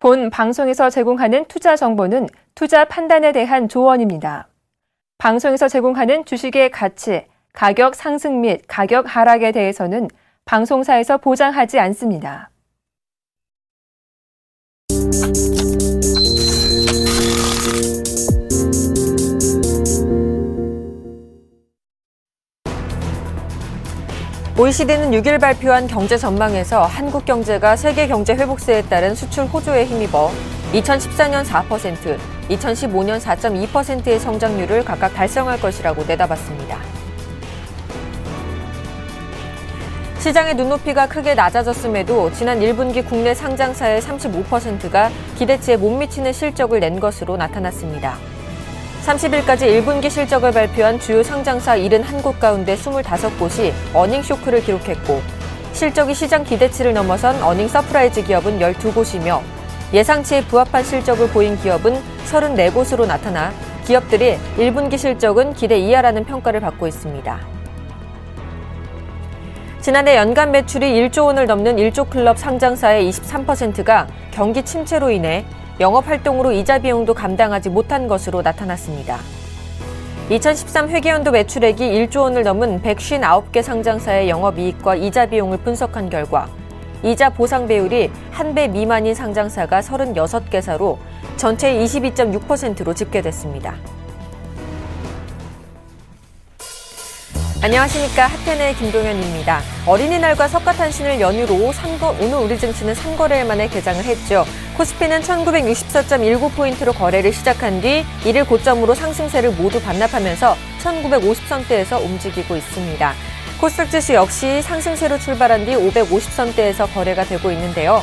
본 방송에서 제공하는 투자 정보는 투자 판단에 대한 조언입니다. 방송에서 제공하는 주식의 가치, 가격 상승 및 가격 하락에 대해서는 방송사에서 보장하지 않습니다. OECD는 6일 발표한 경제 전망에서 한국 경제가 세계 경제 회복세에 따른 수출 호조에 힘입어 2014년 4%, 2015년 4.2%의 성장률을 각각 달성할 것이라고 내다봤습니다. 시장의 눈높이가 크게 낮아졌음에도 지난 1분기 국내 상장사의 35%가 기대치에 못 미치는 실적을 낸 것으로 나타났습니다. 30일까지 1분기 실적을 발표한 주요 상장사 71곳 가운데 25곳이 어닝 쇼크를 기록했고 실적이 시장 기대치를 넘어선 어닝 서프라이즈 기업은 12곳이며 예상치에 부합한 실적을 보인 기업은 34곳으로 나타나 기업들이 1분기 실적은 기대 이하라는 평가를 받고 있습니다. 지난해 연간 매출이 1조 원을 넘는 1조 클럽 상장사의 23%가 경기 침체로 인해 영업활동으로 이자 비용도 감당하지 못한 것으로 나타났습니다. 2013 회계연도 매출액이 1조 원을 넘은 159개 상장사의 영업이익과 이자 비용을 분석한 결과 이자 보상 배율이 1배 미만인 상장사가 36개사로 전체의 22.6%로 집계됐습니다. 안녕하십니까. 핫텐의 김동현입니다. 어린이날과 석가탄신일 연휴로 오늘 우리 증시는 3거래일 만에 개장을 했죠. 코스피는 1964.19포인트로 거래를 시작한 뒤 이를 고점으로 상승세를 모두 반납하면서 1950선대에서 움직이고 있습니다. 코스닥 지수 역시 상승세로 출발한 뒤 550선대에서 거래가 되고 있는데요.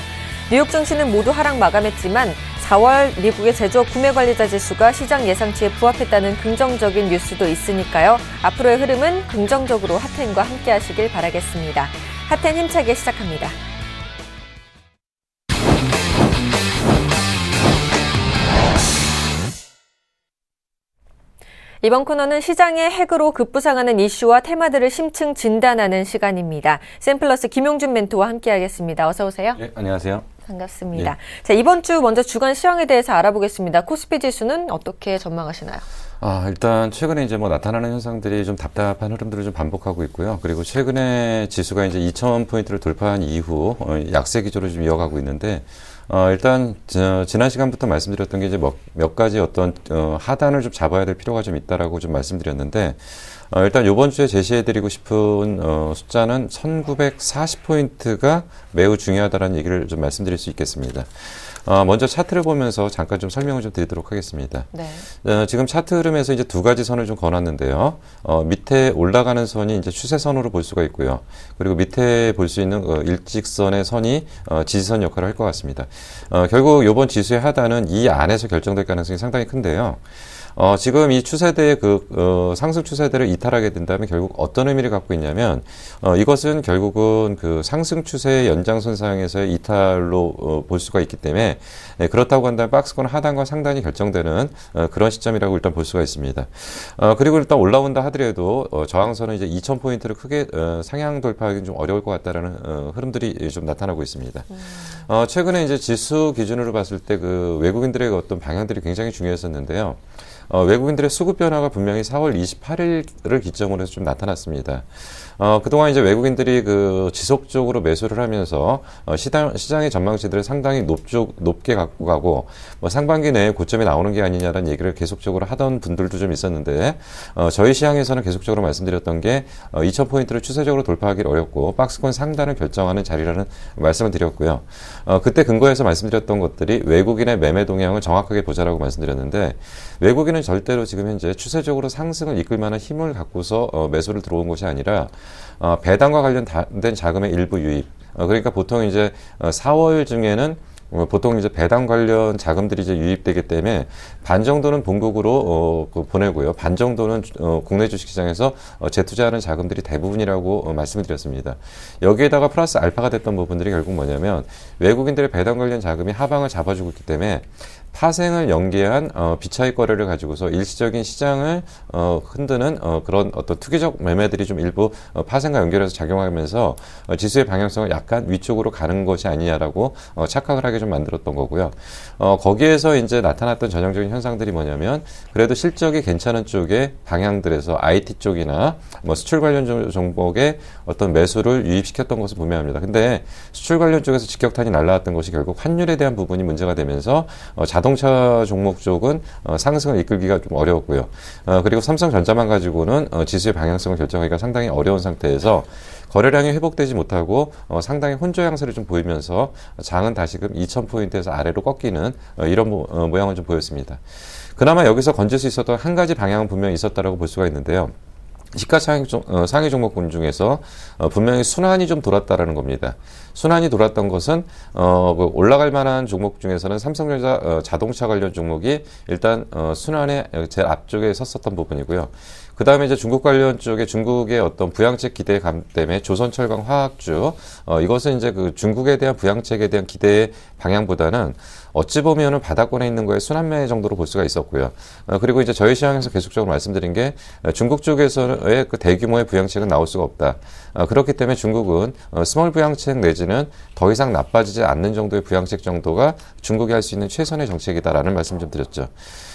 뉴욕 증시는 모두 하락 마감했지만 4월 미국의 제조업 구매관리자 지수가 시장 예상치에 부합했다는 긍정적인 뉴스도 있으니까요. 앞으로의 흐름은 긍정적으로 핫텐과 함께 하시길 바라겠습니다. 핫텐 힘차게 시작합니다. 이번 코너는 시장의 핵으로 급부상하는 이슈와 테마들을 심층 진단하는 시간입니다. 샘플러스 김용준 멘토와 함께하겠습니다. 어서 오세요. 네, 안녕하세요. 반갑습니다. 자, 이번 주 먼저 주간 시황에 대해서 알아보겠습니다. 코스피 지수는 어떻게 전망하시나요? 일단 최근에 이제 나타나는 현상들이 좀 답답한 흐름들을 좀 반복하고 있고요. 그리고 최근에 지수가 이제 2,000포인트를 돌파한 이후 약세 기조를 좀 이어가고 있는데 일단 지난 시간부터 말씀드렸던 게 이제 몇 가지 어떤 하단을 좀 잡아야 될 필요가 좀 있다라고 좀 말씀드렸는데 일단 이번 주에 제시해드리고 싶은 숫자는 1940포인트가 매우 중요하다는 얘기를 좀 말씀드릴 수 있겠습니다. 먼저 차트를 보면서 잠깐 좀 설명을 좀 드리도록 하겠습니다. 네. 지금 차트 흐름에서 이제 두 가지 선을 좀 그어놨는데요. 밑에 올라가는 선이 이제 추세선으로 볼 수가 있고요. 그리고 밑에 볼 수 있는 일직선의 선이 지지선 역할을 할 것 같습니다. 결국 이번 지수의 하단은 이 안에서 결정될 가능성이 상당히 큰데요. 지금 이 추세대의 상승 추세대를 이탈하게 된다면 결국 어떤 의미를 갖고 있냐면, 이것은 결국은 상승 추세의 연장선상에서의 이탈로 볼 수가 있기 때문에, 그렇다고 한다면 박스권 하단과 상단이 결정되는 그런 시점이라고 일단 볼 수가 있습니다. 그리고 일단 올라온다 하더라도, 저항선은 이제 2,000포인트를 크게 상향 돌파하기는 좀 어려울 것 같다라는 흐름들이 좀 나타나고 있습니다. 최근에 이제 지수 기준으로 봤을 때 외국인들의 어떤 방향들이 굉장히 중요했었는데요. 외국인들의 수급 변화가 분명히 4월 28일을 기점으로 해서 좀 나타났습니다. 그동안 이제 외국인들이 지속적으로 매수를 하면서 시장의 전망치들을 상당히 높게 갖고 가고 상반기 내에 고점이 나오는 게 아니냐라는 얘기를 계속적으로 하던 분들도 좀 있었는데 저희 시향에서는 계속적으로 말씀드렸던 게 2,000포인트를 추세적으로 돌파하기 어렵고 박스권 상단을 결정하는 자리라는 말씀을 드렸고요. 그때 근거해서 말씀드렸던 것들이 외국인의 매매 동향을 정확하게 보자라고 말씀드렸는데 외국인은 절대로 지금 현재 추세적으로 상승을 이끌 만한 힘을 갖고서 매수를 들어온 것이 아니라 배당과 관련된 자금의 일부 유입. 그러니까 보통 이제 4월 중에는 보통 이제 배당 관련 자금들이 이제 유입되기 때문에 반 정도는 본국으로 보내고요. 반 정도는 국내 주식시장에서 재투자하는 자금들이 대부분이라고 말씀을 드렸습니다. 여기에다가 플러스 알파가 됐던 부분들이 결국 뭐냐면 외국인들의 배당 관련 자금이 하방을 잡아주고 있기 때문에 파생을 연계한 비차익 거래를 가지고서 일시적인 시장을 흔드는 그런 어떤 투기적 매매들이 좀 일부 파생과 연결해서 작용하면서 지수의 방향성을 약간 위쪽으로 가는 것이 아니냐라고 착각을 하게 좀 만들었던 거고요. 거기에서 이제 나타났던 전형적인 현상들이 뭐냐면 그래도 실적이 괜찮은 쪽에 방향들에서 IT 쪽이나 뭐 수출 관련 종목에 어떤 매수를 유입시켰던 것을 분명합니다. 근데 수출 관련 쪽에서 직격탄이 날라왔던 것이 결국 환율에 대한 부분이 문제가 되면서 자동차 종목 쪽은 상승을 이끌기가 좀 어려웠고요. 그리고 삼성전자만 가지고는 지수의 방향성을 결정하기가 상당히 어려운 상태에서 거래량이 회복되지 못하고 상당히 혼조 양세를 좀 보이면서 장은 다시금 2000포인트에서 아래로 꺾이는 이런 모양을 좀 보였습니다. 그나마 여기서 건질 수 있었던 한 가지 방향은 분명히 있었다라고 볼 수가 있는데요. 시가상위 종목군 중에서 분명히 순환이 좀 돌았다라는 겁니다. 순환이 돌았던 것은 올라갈 만한 종목 중에서는 삼성전자 자동차 관련 종목이 일단 순환의 제일 앞쪽에 섰었던 부분이고요. 그 다음에 이제 중국 관련 쪽에 중국의 어떤 부양책 기대감 때문에 조선철강 화학주, 이것은 이제 그 중국에 대한 부양책에 대한 기대의 방향보다는 어찌 보면은 바닥권에 있는 거에 순환매 정도로 볼 수가 있었고요. 그리고 이제 저희 시장에서 계속적으로 말씀드린 게 중국 쪽에서의 그 대규모의 부양책은 나올 수가 없다. 그렇기 때문에 중국은 스몰 부양책 내지는 더 이상 나빠지지 않는 정도의 부양책 정도가 중국이 할 수 있는 최선의 정책이다라는 말씀 좀 드렸죠.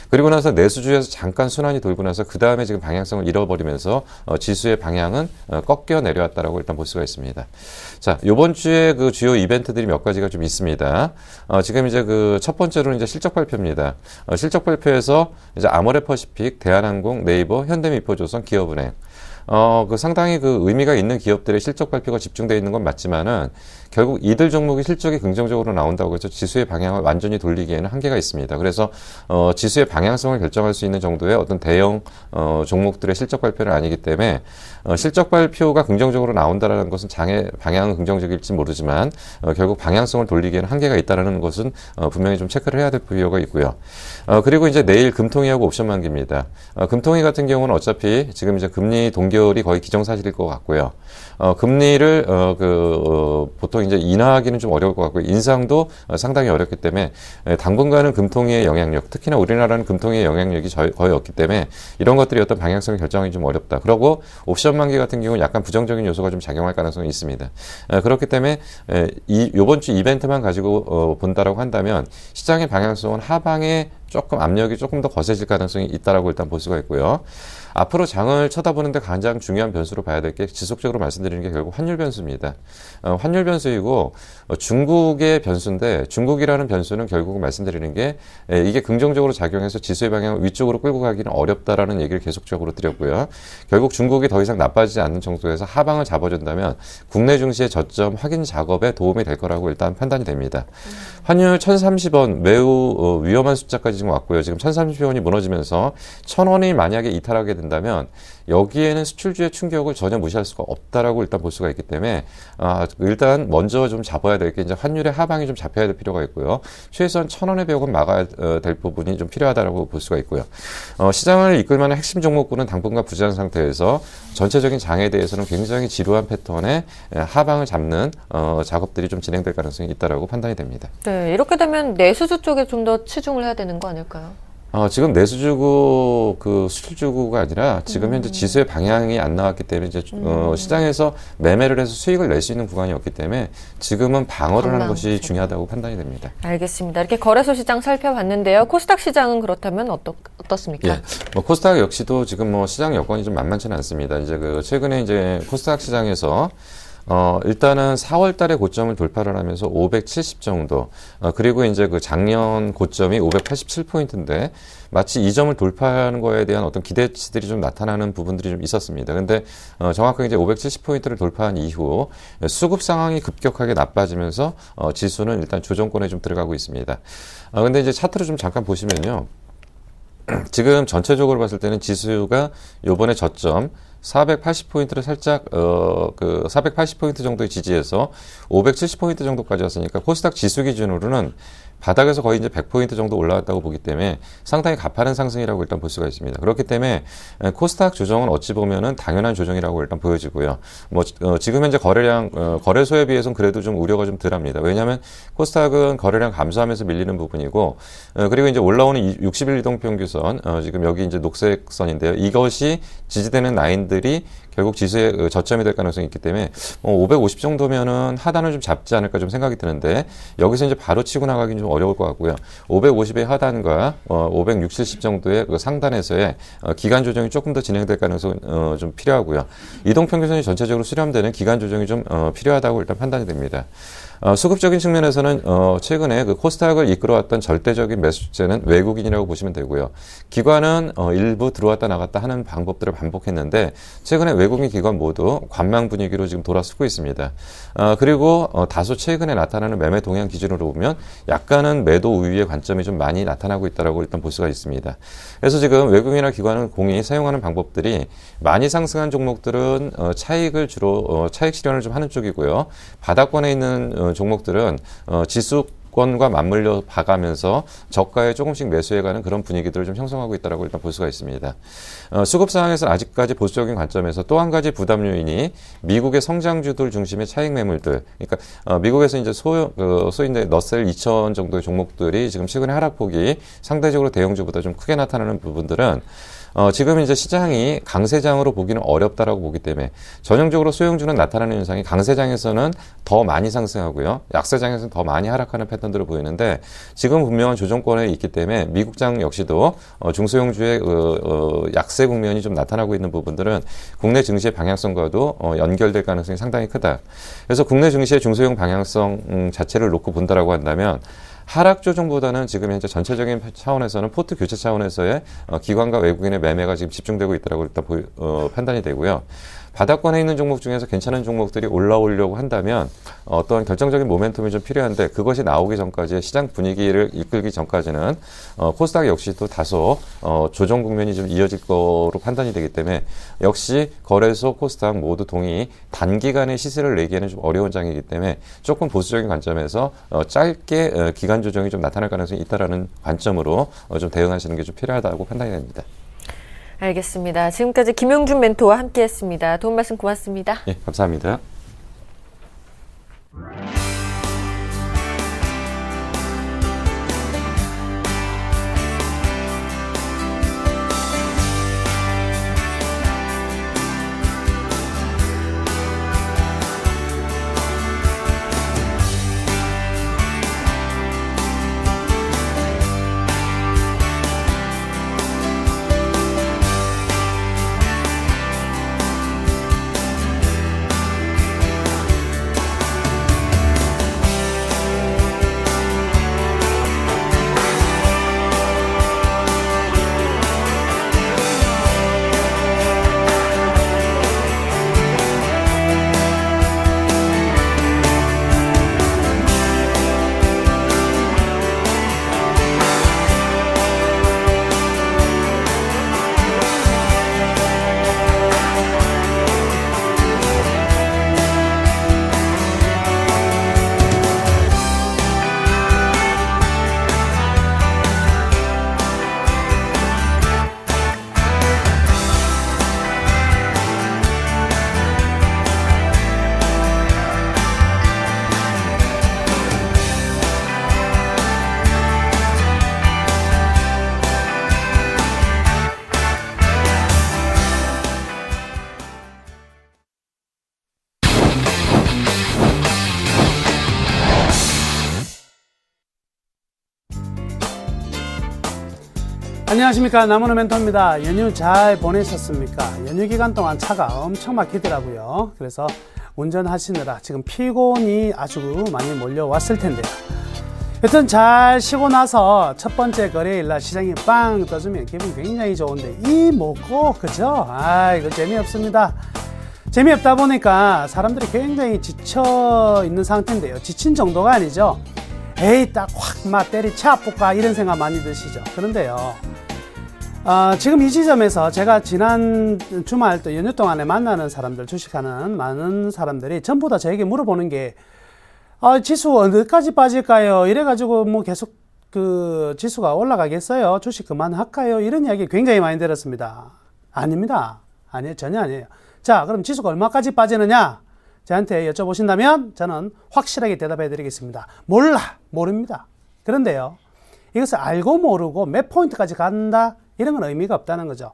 그리고 나서 내수주에서 잠깐 순환이 돌고 나서 그 다음에 지금 방향성을 잃어버리면서 지수의 방향은 꺾여 내려왔다라고 일단 볼 수가 있습니다. 자, 요번 주에 그 주요 이벤트들이 몇 가지가 좀 있습니다. 지금 이제 그 첫 번째로는 이제 실적 발표입니다. 실적 발표에서 이제 아모레퍼시픽, 대한항공, 네이버, 현대미포조선, 기업은행. 그 상당히 그 의미가 있는 기업들의 실적 발표가 집중되어 있는 건 맞지만은 결국 이들 종목이 실적이 긍정적으로 나온다고 해서 지수의 방향을 완전히 돌리기에는 한계가 있습니다. 그래서 지수의 방향성을 결정할 수 있는 정도의 어떤 대형 종목들의 실적 발표는 아니기 때문에 실적 발표가 긍정적으로 나온다라는 것은 장의 방향은 긍정적일지 모르지만 결국 방향성을 돌리기에는 한계가 있다라는 것은 분명히 좀 체크를 해야 될 필요가 있고요. 그리고 이제 내일 금통위하고 옵션 만기입니다. 금통위 같은 경우는 어차피 지금 이제 금리 동결이 거의 기정사실일 것 같고요. 금리를 보통 이제 인하하기는 좀 어려울 것 같고요. 인상도 상당히 어렵기 때문에 당분간은 금통위의 영향력, 특히나 우리나라는 금통위의 영향력이 거의 없기 때문에 이런 것들이 어떤 방향성을 결정하기 좀 어렵다. 그리고 옵션 만기 같은 경우는 약간 부정적인 요소가 좀 작용할 가능성이 있습니다. 그렇기 때문에 이번 주 이벤트만 가지고 본다라고 한다면 시장의 방향성은 하방에 조금 압력이 조금 더 거세질 가능성이 있다라고 일단 볼 수가 있고요. 앞으로 장을 쳐다보는데 가장 중요한 변수로 봐야 될 게 지속적으로 말씀드리는 게 결국 환율 변수입니다. 환율 변수이고 중국의 변수인데 중국이라는 변수는 결국 말씀드리는 게 이게 긍정적으로 작용해서 지수의 방향을 위쪽으로 끌고 가기는 어렵다라는 얘기를 계속적으로 드렸고요. 결국 중국이 더 이상 나빠지지 않는 정도에서 하방을 잡아준다면 국내 증시의 저점 확인 작업에 도움이 될 거라고 일단 판단이 됩니다. 환율 1,030원 매우 위험한 숫자까지 지금 왔고요. 지금 1,030원이 무너지면서 1,000원이 만약에 이탈하게 된다면 여기에는 수출주의 충격을 전혀 무시할 수가 없다라고 일단 볼 수가 있기 때문에 일단 먼저 좀 잡아야 될 게 이제 환율의 하방이 좀 잡혀야 될 필요가 있고요. 최소한 1,000원의 벽은 막아야 될 부분이 좀 필요하다라고 볼 수가 있고요. 시장을 이끌 만한 핵심 종목군은 당분간 부재한 상태에서 전체적인 장에 대해서는 굉장히 지루한 패턴의 하방을 잡는 작업들이 좀 진행될 가능성이 있다라고 판단이 됩니다. 네, 이렇게 되면 내수주 쪽에 좀 더 치중을 해야 되는 거 아닐까요? 지금 내수주고 그 수출주고가 아니라 지금 현재 지수의 방향이 안 나왔기 때문에 이제 시장에서 매매를 해서 수익을 낼 수 있는 구간이 없기 때문에 지금은 방어를 하는 것이 중요하다고 판단이 됩니다. 알겠습니다. 이렇게 거래소 시장 살펴봤는데요. 코스닥 시장은 그렇다면 어떻습니까? 예, 코스닥 역시도 지금 시장 여건이 좀 만만치는 않습니다. 이제 최근에 이제 코스닥 시장에서 일단은 4월 달에 고점을 돌파를 하면서 570 정도, 그리고 이제 그 작년 고점이 587포인트인데, 마치 이 점을 돌파하는 거에 대한 어떤 기대치들이 좀 나타나는 부분들이 좀 있었습니다. 근데, 정확하게 이제 570포인트를 돌파한 이후 수급 상황이 급격하게 나빠지면서, 지수는 일단 조정권에 좀 들어가고 있습니다. 근데 이제 차트를 좀 잠깐 보시면요. 지금 전체적으로 봤을 때는 지수가 요번에 저점 480포인트를 살짝 480포인트 정도의 지지에서 570포인트 정도까지 왔으니까 코스닥 지수 기준으로는 바닥에서 거의 이제 100포인트 정도 올라왔다고 보기 때문에 상당히 가파른 상승이라고 일단 볼 수가 있습니다. 그렇기 때문에 코스닥 조정은 어찌 보면은 당연한 조정이라고 일단 보여지고요. 지금 현재 거래량, 거래소에 비해서는 그래도 좀 우려가 좀 덜합니다. 왜냐하면 코스닥은 거래량 감소하면서 밀리는 부분이고, 그리고 이제 올라오는 60일 이동평균선, 지금 여기 이제 녹색 선인데요. 이것이 지지되는 라인들이 결국 지수의 저점이 될 가능성이 있기 때문에 550 정도면은 하단을 좀 잡지 않을까 좀 생각이 드는데, 여기서 이제 바로 치고 나가기는 좀 어려울 것 같고요. 550의 하단과 560, 70 정도의 그 상단에서의 기간 조정이 조금 더 진행될 가능성이 좀 필요하고요. 이동평균선이 전체적으로 수렴되는 기간 조정이 좀 필요하다고 일단 판단이 됩니다. 수급적인 측면에서는 최근에 그 코스닥을 이끌어왔던 절대적인 매수주체는 외국인이라고 보시면 되고요. 기관은 일부 들어왔다 나갔다 하는 방법들을 반복했는데, 최근에 외국인 기관 모두 관망 분위기로 지금 돌아서고 있습니다. 그리고 다소 최근에 나타나는 매매 동향 기준으로 보면 약간은 매도 우위의 관점이 좀 많이 나타나고 있다고 일단 볼 수가 있습니다. 그래서 지금 외국인이나 기관은 공이 사용하는 방법들이 많이 상승한 종목들은 차익을 주로 차익 실현을 좀 하는 쪽이고요. 바닥권에 있는 종목들은 지수권과 맞물려 봐가면서 저가에 조금씩 매수해가는 그런 분위기들을 좀 형성하고 있다고 일단 볼 수가 있습니다. 수급 상황에서는 아직까지 보수적인 관점에서 또 한 가지 부담 요인이 미국의 성장주들 중심의 차익 매물들. 그러니까 미국에서 이제 소위 이제 러셀 2000 정도의 종목들이 지금 최근에 하락폭이 상대적으로 대형주보다 좀 크게 나타나는 부분들은 지금 이제 시장이 강세장으로 보기는 어렵다라고 보기 때문에 전형적으로 소형주는 나타나는 현상이 강세장에서는 더 많이 상승하고요. 약세장에서는 더 많이 하락하는 패턴들을 보이는데, 지금 분명한 조정권에 있기 때문에 미국장 역시도 중소형주의 약세 국면이 좀 나타나고 있는 부분들은 국내 증시의 방향성과도 연결될 가능성이 상당히 크다. 그래서 국내 증시의 중소형 방향성 자체를 놓고 본다라고 한다면 하락 조정보다는 지금 현재 전체적인 차원에서는 포트 교체 차원에서의 기관과 외국인의 매매가 지금 집중되고 있다고 일단 판단이 되고요. 바닥권에 있는 종목 중에서 괜찮은 종목들이 올라오려고 한다면 어떤 결정적인 모멘텀이 좀 필요한데, 그것이 나오기 전까지 시장 분위기를 이끌기 전까지는 코스닥 역시 또 다소 조정 국면이 좀 이어질 거로 판단이 되기 때문에, 역시 거래소 코스닥 모두 동의 단기간에 시세를 내기에는 좀 어려운 장이기 때문에 조금 보수적인 관점에서 짧게 기간 조정이 좀 나타날 가능성이 있다라는 관점으로 좀 대응하시는 게 좀 필요하다고 판단이 됩니다. 알겠습니다. 지금까지 김용준 멘토와 함께했습니다. 도움 말씀 고맙습니다. 예, 감사합니다. 안녕하십니까, 남은호 멘토입니다. 연휴 잘 보내셨습니까? 연휴 기간 동안 차가 엄청 막히더라고요. 그래서 운전하시느라 지금 피곤이 아주 많이 몰려왔을 텐데요. 여튼 잘 쉬고 나서 첫 번째 거래일날 시장이 빵 떠주면 기분 굉장히 좋은데, 이 뭐고 그죠? 이거 재미없습니다. 재미없다 보니까 사람들이 굉장히 지쳐 있는 상태인데요. 지친 정도가 아니죠. 에이, 딱 확 막 때리쳐 볼까 이런 생각 많이 드시죠. 그런데요, 지금 이 지점에서 제가 지난 주말 또 연휴 동안에 만나는 사람들, 주식하는 많은 사람들이 전부 다 저에게 물어보는 게, 지수 어디까지 빠질까요? 이래가지고 뭐 계속 그 지수가 올라가겠어요? 주식 그만할까요? 이런 이야기 굉장히 많이 들었습니다. 아닙니다. 아니에요. 전혀 아니에요. 자, 그럼 지수가 얼마까지 빠지느냐? 저한테 여쭤보신다면 저는 확실하게 대답해 드리겠습니다. 모릅니다. 그런데요, 이것을 알고 모르고 몇 포인트까지 간다? 이런 건 의미가 없다는 거죠.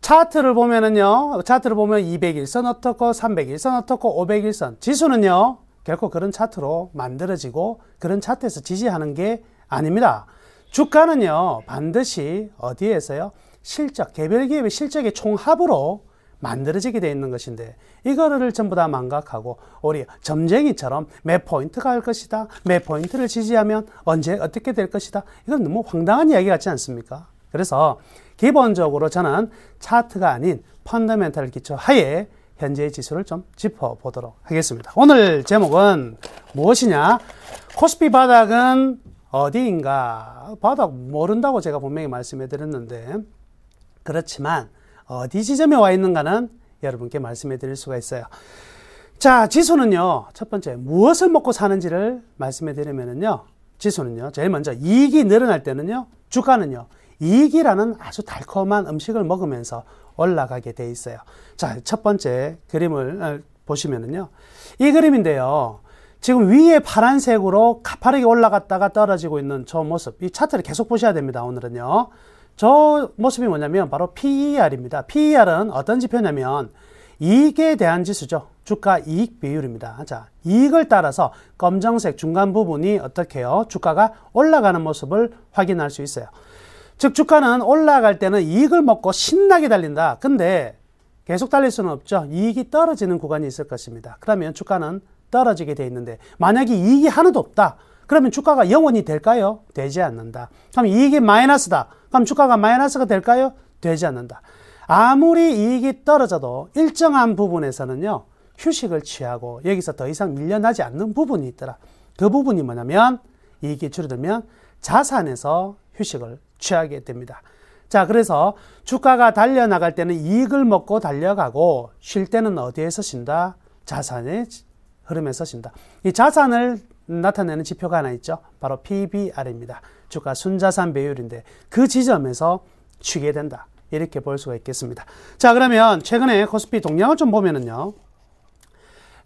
차트를 보면은요, 차트를 보면 200일선 어떻고, 300일선 어떻고, 500일선. 지수는요, 결코 그런 차트로 만들어지고 그런 차트에서 지지하는 게 아닙니다. 주가는요, 반드시 어디에서요? 실적, 개별 기업의 실적의 총합으로 만들어지게 되어 있는 것인데, 이거를 전부 다 망각하고 우리 점쟁이처럼 몇 포인트가 할 것이다, 몇 포인트를 지지하면 언제 어떻게 될 것이다, 이건 너무 황당한 이야기 같지 않습니까? 그래서 기본적으로 저는 차트가 아닌 펀더멘탈 기초 하에 현재의 지수를 좀 짚어보도록 하겠습니다. 오늘 제목은 무엇이냐? 코스피 바닥은 어디인가? 바닥 모른다고 제가 분명히 말씀해 드렸는데, 그렇지만 어디 지점에 와 있는가는 여러분께 말씀해 드릴 수가 있어요. 자, 지수는요, 첫 번째 무엇을 먹고 사는지를 말씀해 드리면은요, 지수는요, 제일 먼저 이익이 늘어날 때는요, 주가는요, 이익이라는 아주 달콤한 음식을 먹으면서 올라가게 돼 있어요. 자, 첫 번째 그림을 보시면은요, 이 그림인데요, 지금 위에 파란색으로 가파르게 올라갔다가 떨어지고 있는 저 모습, 이 차트를 계속 보셔야 됩니다. 오늘은요, 저 모습이 뭐냐면 바로 PER입니다. PER은 어떤 지표냐면 이익에 대한 지수죠. 주가 이익 비율입니다. 자, 이익을 따라서 검정색 중간 부분이 어떻게 해요? 주가가 올라가는 모습을 확인할 수 있어요. 즉, 주가는 올라갈 때는 이익을 먹고 신나게 달린다. 근데 계속 달릴 수는 없죠. 이익이 떨어지는 구간이 있을 것입니다. 그러면 주가는 떨어지게 돼 있는데, 만약에 이익이 하나도 없다. 그러면 주가가 영원히 될까요? 되지 않는다. 그럼 이익이 마이너스다. 그럼 주가가 마이너스가 될까요? 되지 않는다. 아무리 이익이 떨어져도 일정한 부분에서는요, 휴식을 취하고 여기서 더 이상 밀려나지 않는 부분이 있더라. 그 부분이 뭐냐면, 이익이 줄어들면 자산에서 휴식을 취하게 됩니다. 자, 그래서 주가가 달려나갈 때는 이익을 먹고 달려가고, 쉴 때는 어디에서 쉰다? 자산의 흐름에서 쉰다. 이 자산을 나타내는 지표가 하나 있죠. 바로 PBR입니다. 주가 순자산 배율인데, 그 지점에서 쉬게 된다. 이렇게 볼 수가 있겠습니다. 자, 그러면 최근에 코스피 동향을 좀 보면은요,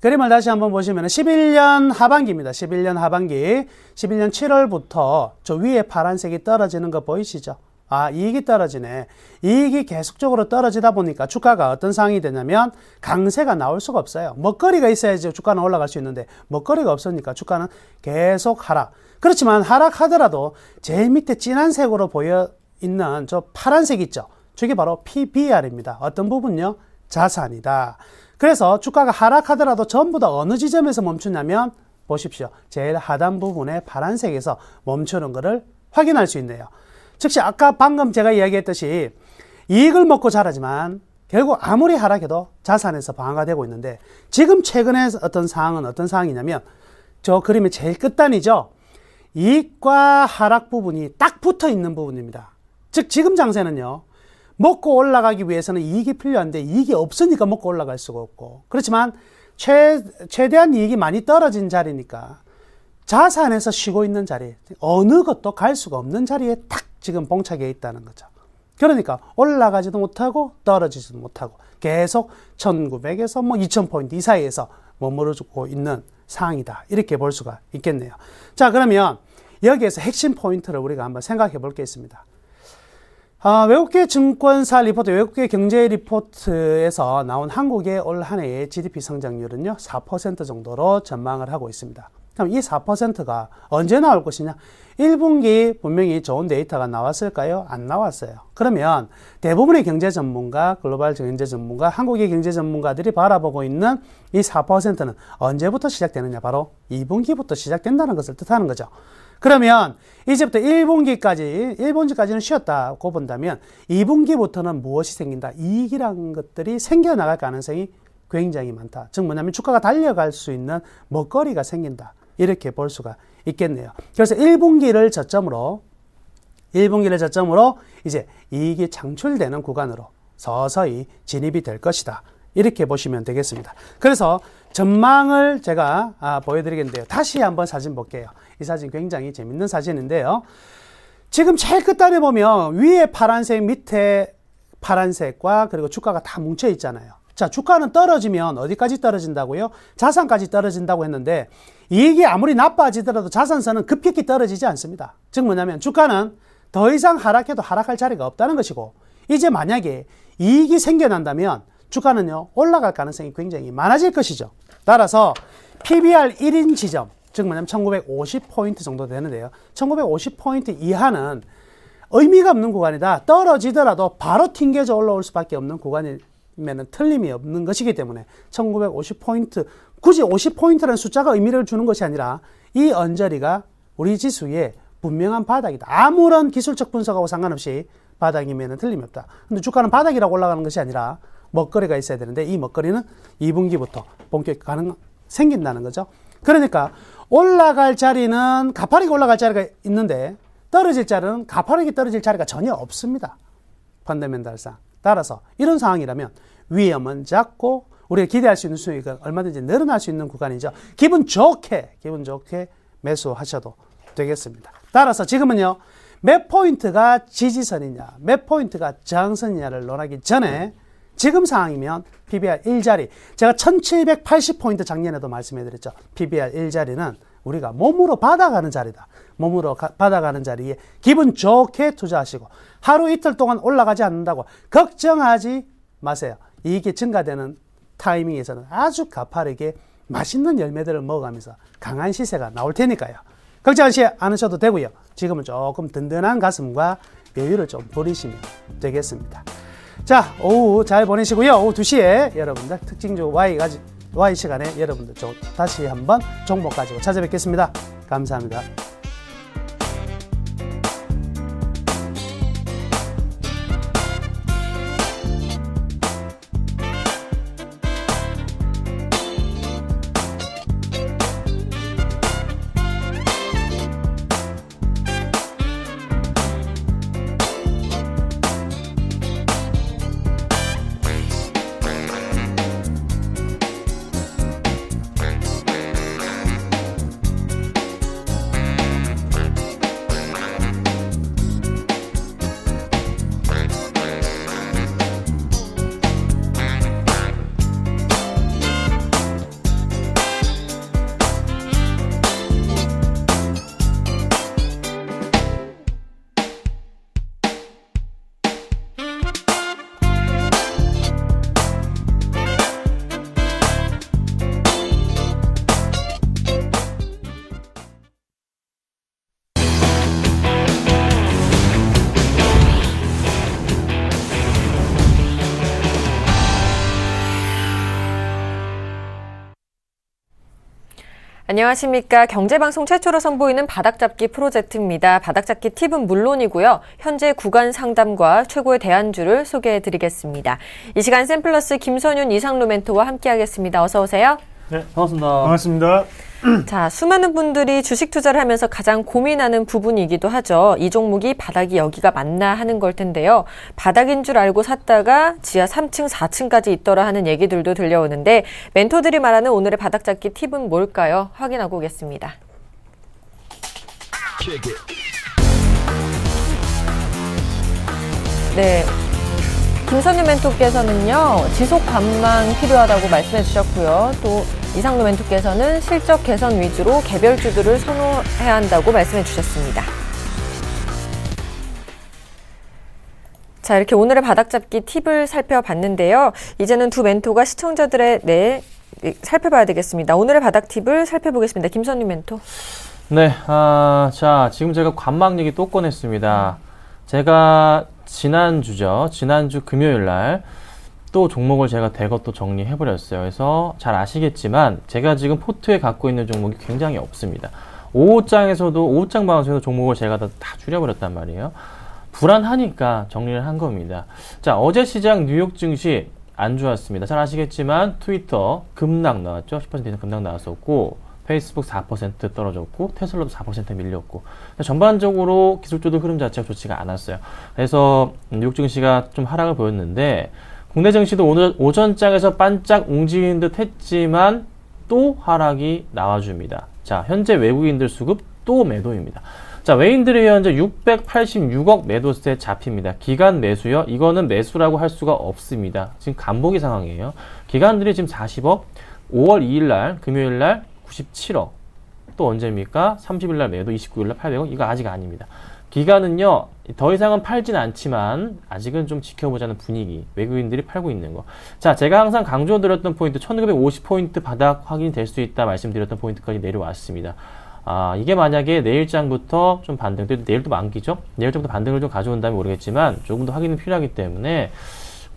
그림을 다시 한번 보시면 11년 하반기입니다. 11년 하반기, 11년 7월부터 저 위에 파란색이 떨어지는 거 보이시죠? 아, 이익이 떨어지네. 이익이 계속적으로 떨어지다 보니까 주가가 어떤 상황이 되냐면 강세가 나올 수가 없어요. 먹거리가 있어야지 주가는 올라갈 수 있는데, 먹거리가 없으니까 주가는 계속 하락. 그렇지만 하락하더라도 제일 밑에 진한 색으로 보여 있는 저 파란색 있죠? 저게 바로 PBR입니다. 어떤 부분요? 자산이다. 그래서 주가가 하락하더라도 전부 다 어느 지점에서 멈추냐면, 보십시오. 제일 하단 부분의 파란색에서 멈추는 것을 확인할 수 있네요. 즉시 아까 방금 제가 이야기했듯이 이익을 먹고 자라지만 결국 아무리 하락해도 자산에서 방어가 되고 있는데, 지금 최근에 어떤 상황은 어떤 상황이냐면, 저 그림의 제일 끝단이죠. 이익과 하락 부분이 딱 붙어 있는 부분입니다. 즉, 지금 장세는요, 먹고 올라가기 위해서는 이익이 필요한데 이익이 없으니까 먹고 올라갈 수가 없고, 그렇지만 최대한 이익이 많이 떨어진 자리니까 자산에서 쉬고 있는 자리, 어느 것도 갈 수가 없는 자리에 딱 지금 봉착해 있다는 거죠. 그러니까 올라가지도 못하고 떨어지지도 못하고 계속 1900에서 뭐 2000포인트 이 사이에서 머무르고 있는 상황이다. 이렇게 볼 수가 있겠네요. 자, 그러면 여기에서 핵심 포인트를 우리가 한번 생각해 볼 게 있습니다. 외국계 증권사 리포트, 외국계 경제 리포트에서 나온 한국의 올 한 해의 GDP 성장률은요, 4% 정도로 전망을 하고 있습니다. 그럼 이 4%가 언제 나올 것이냐? 1분기 분명히 좋은 데이터가 나왔을까요? 안 나왔어요. 그러면 대부분의 경제 전문가, 글로벌 경제 전문가, 한국의 경제 전문가들이 바라보고 있는 이 4%는 언제부터 시작되느냐? 바로 2분기부터 시작된다는 것을 뜻하는 거죠. 그러면 이제부터 1분기까지는 쉬었다고 본다면 2분기부터는 무엇이 생긴다? 이익이라는 것들이 생겨나갈 가능성이 굉장히 많다. 즉 뭐냐면 주가가 달려갈 수 있는 먹거리가 생긴다. 이렇게 볼 수가 있겠네요. 그래서 1분기를 저점으로 이제 이익이 창출되는 구간으로 서서히 진입이 될 것이다. 이렇게 보시면 되겠습니다. 그래서 전망을 제가 보여드리겠는데요. 다시 한번 사진 볼게요. 이 사진 굉장히 재밌는 사진인데요. 지금 제일 끝단에 보면 위에 파란색, 밑에 파란색과 그리고 주가가 다 뭉쳐 있잖아요. 자, 주가는 떨어지면 어디까지 떨어진다고요? 자산까지 떨어진다고 했는데 이익이 아무리 나빠지더라도 자산선은 급격히 떨어지지 않습니다. 즉 뭐냐면 주가는 더 이상 하락해도 하락할 자리가 없다는 것이고, 이제 만약에 이익이 생겨난다면 주가는요 올라갈 가능성이 굉장히 많아질 것이죠. 따라서 PBR 1인 지점, 즉 뭐냐면 1950포인트 정도 되는데요. 1950포인트 이하는 의미가 없는 구간이다. 떨어지더라도 바로 튕겨져 올라올 수밖에 없는 구간이면 틀림이 없는 것이기 때문에 1950포인트, 굳이 50포인트라는 숫자가 의미를 주는 것이 아니라 이 언저리가 우리 지수의 분명한 바닥이다. 아무런 기술적 분석하고 상관없이 바닥이면 틀림이 없다. 근데 주가는 바닥이라고 올라가는 것이 아니라 먹거리가 있어야 되는데 이 먹거리는 2분기부터 본격 생긴다는 거죠. 그러니까 올라갈 자리는 가파르게 올라갈 자리가 있는데 떨어질 자리는 가파르게 떨어질 자리가 전혀 없습니다. 펀더멘탈상. 따라서 이런 상황이라면 위험은 작고 우리가 기대할 수 있는 수익은 얼마든지 늘어날 수 있는 구간이죠. 기분 좋게 매수하셔도 되겠습니다. 따라서 지금은요, 몇 포인트가 지지선이냐, 몇 포인트가 저항선이냐를 논하기 전에 지금 상황이면 PBR 1자리, 제가 1780포인트 작년에도 말씀해드렸죠. PBR 1자리는 우리가 몸으로 받아가는 자리다. 몸으로 받아가는 자리에 기분 좋게 투자하시고 하루 이틀 동안 올라가지 않는다고 걱정하지 마세요. 이익이 증가되는 타이밍에서는 아주 가파르게 맛있는 열매들을 먹어가면서 강한 시세가 나올 테니까요. 걱정하지 않으셔도 되고요. 지금은 조금 든든한 가슴과 여유를 좀 부리시면 되겠습니다. 자, 오후 잘 보내시고요. 오후 2시에 여러분들 특징주 Y 시간에 여러분들 다시 한번 종목 가지고 찾아뵙겠습니다. 감사합니다. 안녕하십니까. 경제방송 최초로 선보이는 바닥잡기 프로젝트입니다. 바닥잡기 팁은 물론이고요. 현재 구간 상담과 최고의 대안주를 소개해드리겠습니다. 이 시간 샘플러스 김선윤 이상로 멘토와 함께하겠습니다. 어서 오세요. 네, 반갑습니다. 반갑습니다. 자, 수많은 분들이 주식 투자를 하면서 가장 고민하는 부분이기도 하죠. 이 종목이 바닥이 여기가 맞나 하는 걸 텐데요. 바닥인 줄 알고 샀다가 지하 3층, 4층까지 있더라 하는 얘기들도 들려오는데 멘토들이 말하는 오늘의 바닥잡기 팁은 뭘까요? 확인하고 오겠습니다. 네. 김선윤 멘토께서는요, 지속 관망 필요하다고 말씀해 주셨고요. 또 이상로 멘토께서는 실적 개선 위주로 개별주들을 선호해야 한다고 말씀해 주셨습니다. 자, 이렇게 오늘의 바닥잡기 팁을 살펴봤는데요. 이제는 두 멘토가 시청자들의 살펴봐야 되겠습니다. 오늘의 바닥 팁을 살펴보겠습니다. 김선윤 멘토. 네, 자, 지금 제가 관망 얘기 또 꺼냈습니다. 제가 지난주 금요일 날 또 종목을 제가 대거 또 정리해버렸어요. 그래서 잘 아시겠지만 제가 지금 포트에 갖고 있는 종목이 굉장히 없습니다. 5장 방송에서 종목을 제가 다 줄여버렸단 말이에요. 불안하니까 정리를 한 겁니다. 자, 어제 시장 뉴욕 증시 안 좋았습니다. 잘 아시겠지만 트위터 급락 나왔죠. 10% 이상 급락 나왔었고 페이스북 4% 떨어졌고 테슬라도 4% 밀렸고 전반적으로 기술주도 흐름 자체가 좋지가 않았어요. 그래서 뉴욕 증시가 좀 하락을 보였는데 국내 증시도 오늘 오전장에서 반짝 움직이는 듯 했지만 또 하락이 나와줍니다. 자, 현재 외국인들 수급 또 매도입니다. 자, 외인들이 현재 686억 매도세 잡힙니다. 기간 매수요? 이거는 매수라고 할 수가 없습니다. 지금 간보기 상황이에요. 기간들이 지금 40억, 5월 2일 날, 금요일 날 97억. 또 언제입니까? 30일 날 매도, 29일 날 800억. 이거 아직 아닙니다. 기간은요, 더 이상은 팔진 않지만 아직은 좀 지켜보자는 분위기. 외국인들이 팔고 있는 거. 자, 제가 항상 강조드렸던 포인트 1950포인트 바닥 확인이 될 수 있다 말씀드렸던 포인트까지 내려왔습니다. 이게 만약에 내일장부터 좀 반등, 내일도 만기죠? 내일부터 반등을 좀 가져온다면 모르겠지만 조금 더 확인이 필요하기 때문에